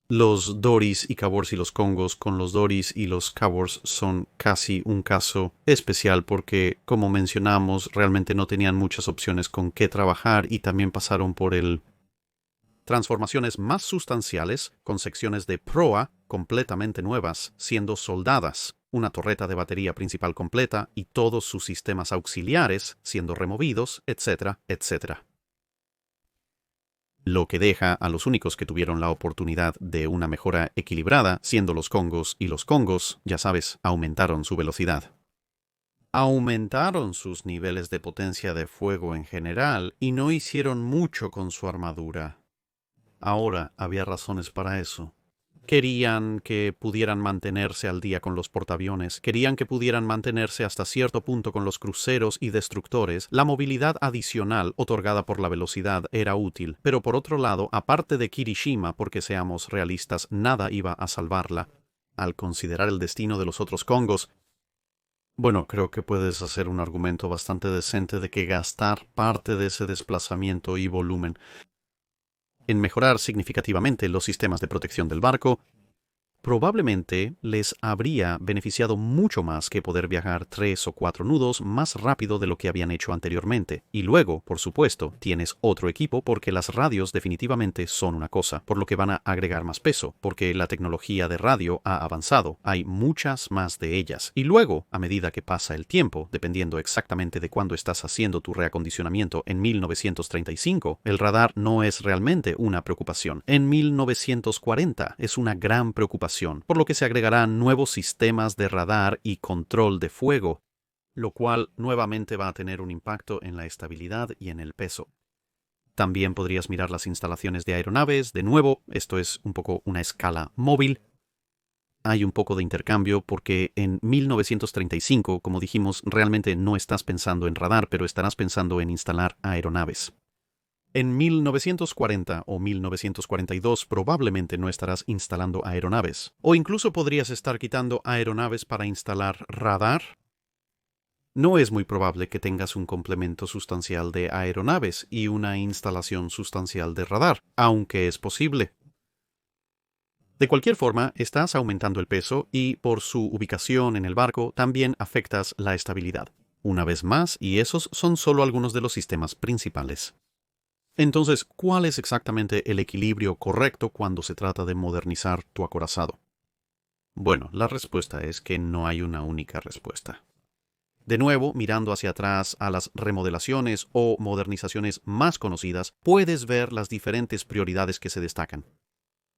Los Doris y Cabors y los Congos con los Doris y los Cabors son casi un caso especial porque, como mencionamos, realmente no tenían muchas opciones con qué trabajar y también pasaron por transformaciones más sustanciales con secciones de proa completamente nuevas, siendo soldadas, una torreta de batería principal completa y todos sus sistemas auxiliares siendo removidos, etcétera, etcétera. Lo que deja a los únicos que tuvieron la oportunidad de una mejora equilibrada siendo los Congos, y los Congos, ya sabes, aumentaron su velocidad. Aumentaron sus niveles de potencia de fuego en general y no hicieron mucho con su armadura. Ahora había razones para eso. Querían que pudieran mantenerse al día con los portaaviones, querían que pudieran mantenerse hasta cierto punto con los cruceros y destructores. La movilidad adicional otorgada por la velocidad era útil, pero por otro lado, aparte de Kirishima, porque seamos realistas, nada iba a salvarla. Al considerar el destino de los otros Congos, bueno, creo que puedes hacer un argumento bastante decente de que gastar parte de ese desplazamiento y volumen en mejorar significativamente los sistemas de protección del barco, probablemente les habría beneficiado mucho más que poder viajar 3 o 4 nudos más rápido de lo que habían hecho anteriormente. Y luego, por supuesto, tienes otro equipo porque las radios definitivamente son una cosa, por lo que van a agregar más peso, porque la tecnología de radio ha avanzado, hay muchas más de ellas. Y luego, a medida que pasa el tiempo, dependiendo exactamente de cuándo estás haciendo tu reacondicionamiento en 1935, el radar no es realmente una preocupación. En 1940 es una gran preocupación, por lo que se agregarán nuevos sistemas de radar y control de fuego, lo cual nuevamente va a tener un impacto en la estabilidad y en el peso. También podrías mirar las instalaciones de aeronaves. De nuevo, esto es un poco una escala móvil. Hay un poco de intercambio porque en 1935, como dijimos, realmente no estás pensando en radar, pero estarás pensando en instalar aeronaves. En 1940 o 1942 probablemente no estarás instalando aeronaves. O incluso podrías estar quitando aeronaves para instalar radar. No es muy probable que tengas un complemento sustancial de aeronaves y una instalación sustancial de radar, aunque es posible. De cualquier forma, estás aumentando el peso y, por su ubicación en el barco, también afectas la estabilidad. Una vez más, y esos son solo algunos de los sistemas principales. Entonces, ¿cuál es exactamente el equilibrio correcto cuando se trata de modernizar tu acorazado? Bueno, la respuesta es que no hay una única respuesta. De nuevo, mirando hacia atrás a las remodelaciones o modernizaciones más conocidas, puedes ver las diferentes prioridades que se destacan.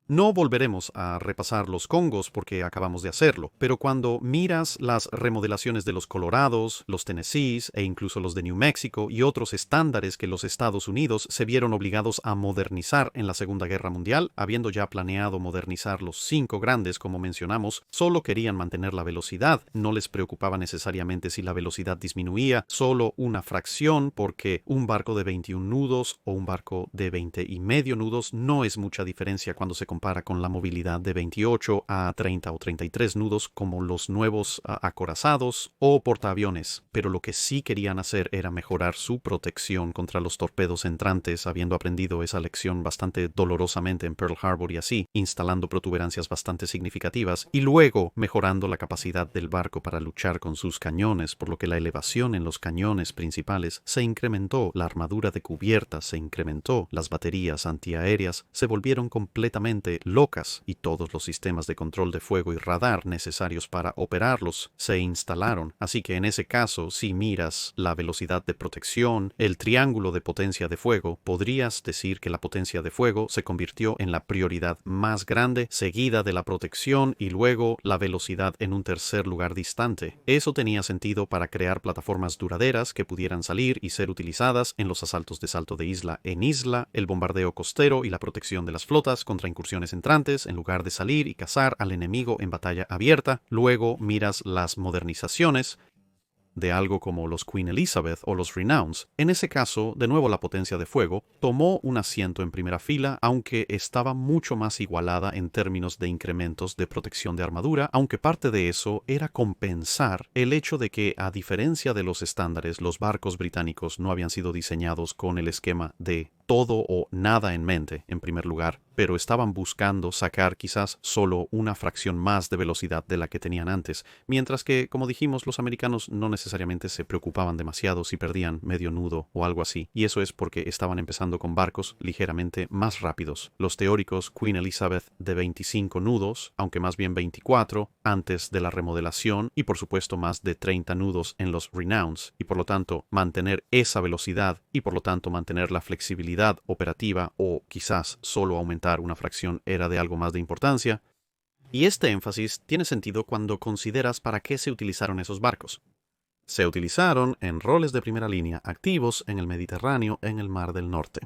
No volveremos a repasar los Congos porque acabamos de hacerlo, pero cuando miras las remodelaciones de los Colorados, los Tennessees e incluso los de New Mexico y otros estándares que los Estados Unidos se vieron obligados a modernizar en la Segunda Guerra Mundial, habiendo ya planeado modernizar los 5 grandes como mencionamos, solo querían mantener la velocidad, no les preocupaba necesariamente si la velocidad disminuía, solo una fracción porque un barco de 21 nudos o un barco de 20 y medio nudos no es mucha diferencia cuando se compara con la movilidad de 28 a 30 o 33 nudos como los nuevos acorazados o portaaviones, pero lo que sí querían hacer era mejorar su protección contra los torpedos entrantes, habiendo aprendido esa lección bastante dolorosamente en Pearl Harbor y así, instalando protuberancias bastante significativas y luego mejorando la capacidad del barco para luchar con sus cañones, por lo que la elevación en los cañones principales se incrementó, la armadura de cubierta se incrementó, las baterías antiaéreas se volvieron completamente locas y todos los sistemas de control de fuego y radar necesarios para operarlos se instalaron. Así que en ese caso, si miras la velocidad de protección, el triángulo de potencia de fuego, podrías decir que la potencia de fuego se convirtió en la prioridad más grande, seguida de la protección y luego la velocidad en un tercer lugar distante. Eso tenía sentido para crear plataformas duraderas que pudieran salir y ser utilizadas en los asaltos de salto de isla en isla, el bombardeo costero y la protección de las flotas contra incursiones entrantes en lugar de salir y cazar al enemigo en batalla abierta. Luego miras las modernizaciones de algo como los Queen Elizabeth o los Renowns. En ese caso, de nuevo la potencia de fuego tomó un asiento en primera fila, aunque estaba mucho más igualada en términos de incrementos de protección de armadura, aunque parte de eso era compensar el hecho de que, a diferencia de los estándares, los barcos británicos no habían sido diseñados con el esquema de todo o nada en mente, en primer lugar, pero estaban buscando sacar quizás solo una fracción más de velocidad de la que tenían antes, mientras que, como dijimos, los americanos no necesariamente se preocupaban demasiado si perdían medio nudo o algo así, y eso es porque estaban empezando con barcos ligeramente más rápidos. Los teóricos Queen Elizabeth de 25 nudos, aunque más bien 24, antes de la remodelación, y por supuesto más de 30 nudos en los Renowns, y por lo tanto mantener esa velocidad y por lo tanto mantener la flexibilidad operativa o quizás solo aumentar una fracción era de algo más de importancia. Y este énfasis tiene sentido cuando consideras para qué se utilizaron esos barcos. Se utilizaron en roles de primera línea activos en el Mediterráneo en el Mar del Norte.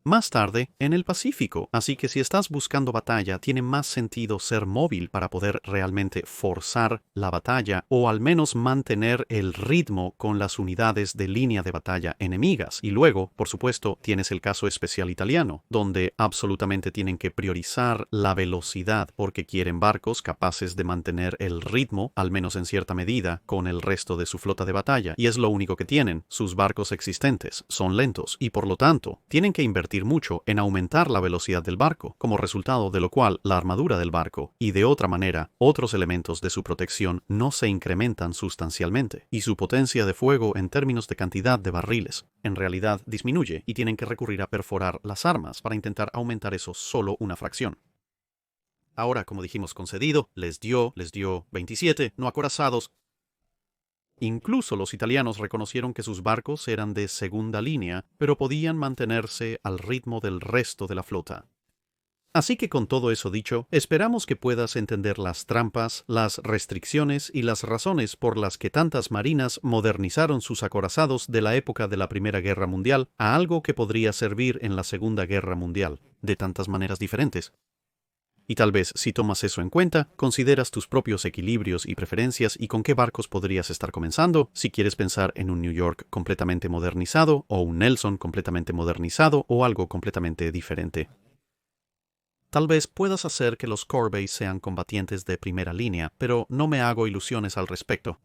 Más tarde, en el Pacífico, así que si estás buscando batalla, tiene más sentido ser móvil para poder realmente forzar la batalla o al menos mantener el ritmo con las unidades de línea de batalla enemigas. Y luego, por supuesto, tienes el caso especial italiano, donde absolutamente tienen que priorizar la velocidad porque quieren barcos capaces de mantener el ritmo, al menos en cierta medida, con el resto de su flota de batalla. Y es lo único que tienen. Sus barcos existentes son lentos y por lo tanto tienen que invertir mucho en aumentar la velocidad del barco, como resultado de lo cual la armadura del barco y de otra manera otros elementos de su protección no se incrementan sustancialmente, y su potencia de fuego en términos de cantidad de barriles en realidad disminuye y tienen que recurrir a perforar las armas para intentar aumentar eso solo una fracción. Ahora, como dijimos concedido, les dio 27 no acorazados. Incluso los italianos reconocieron que sus barcos eran de segunda línea, pero podían mantenerse al ritmo del resto de la flota. Así que con todo eso dicho, esperamos que puedas entender las trampas, las restricciones y las razones por las que tantas marinas modernizaron sus acorazados de la época de la Primera Guerra Mundial a algo que podría servir en la Segunda Guerra Mundial, de tantas maneras diferentes. Y tal vez, si tomas eso en cuenta, consideras tus propios equilibrios y preferencias y con qué barcos podrías estar comenzando, si quieres pensar en un New York completamente modernizado, o un Nelson completamente modernizado, o algo completamente diferente. Tal vez puedas hacer que los Corvettes sean combatientes de primera línea, pero no me hago ilusiones al respecto.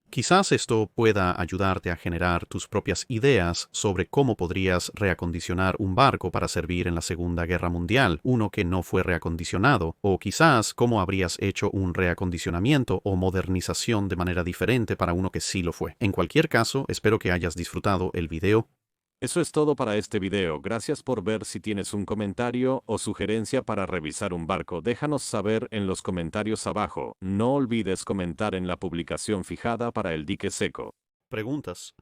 Quizás esto pueda ayudarte a generar tus propias ideas sobre cómo podrías reacondicionar un barco para servir en la Segunda Guerra Mundial, uno que no fue reacondicionado, o quizás cómo habrías hecho un reacondicionamiento o modernización de manera diferente para uno que sí lo fue. En cualquier caso, espero que hayas disfrutado el video. Eso es todo para este video. Gracias por ver. Si tienes un comentario o sugerencia para revisar un barco, déjanos saber en los comentarios abajo. No olvides comentar en la publicación fijada para el dique seco. Preguntas.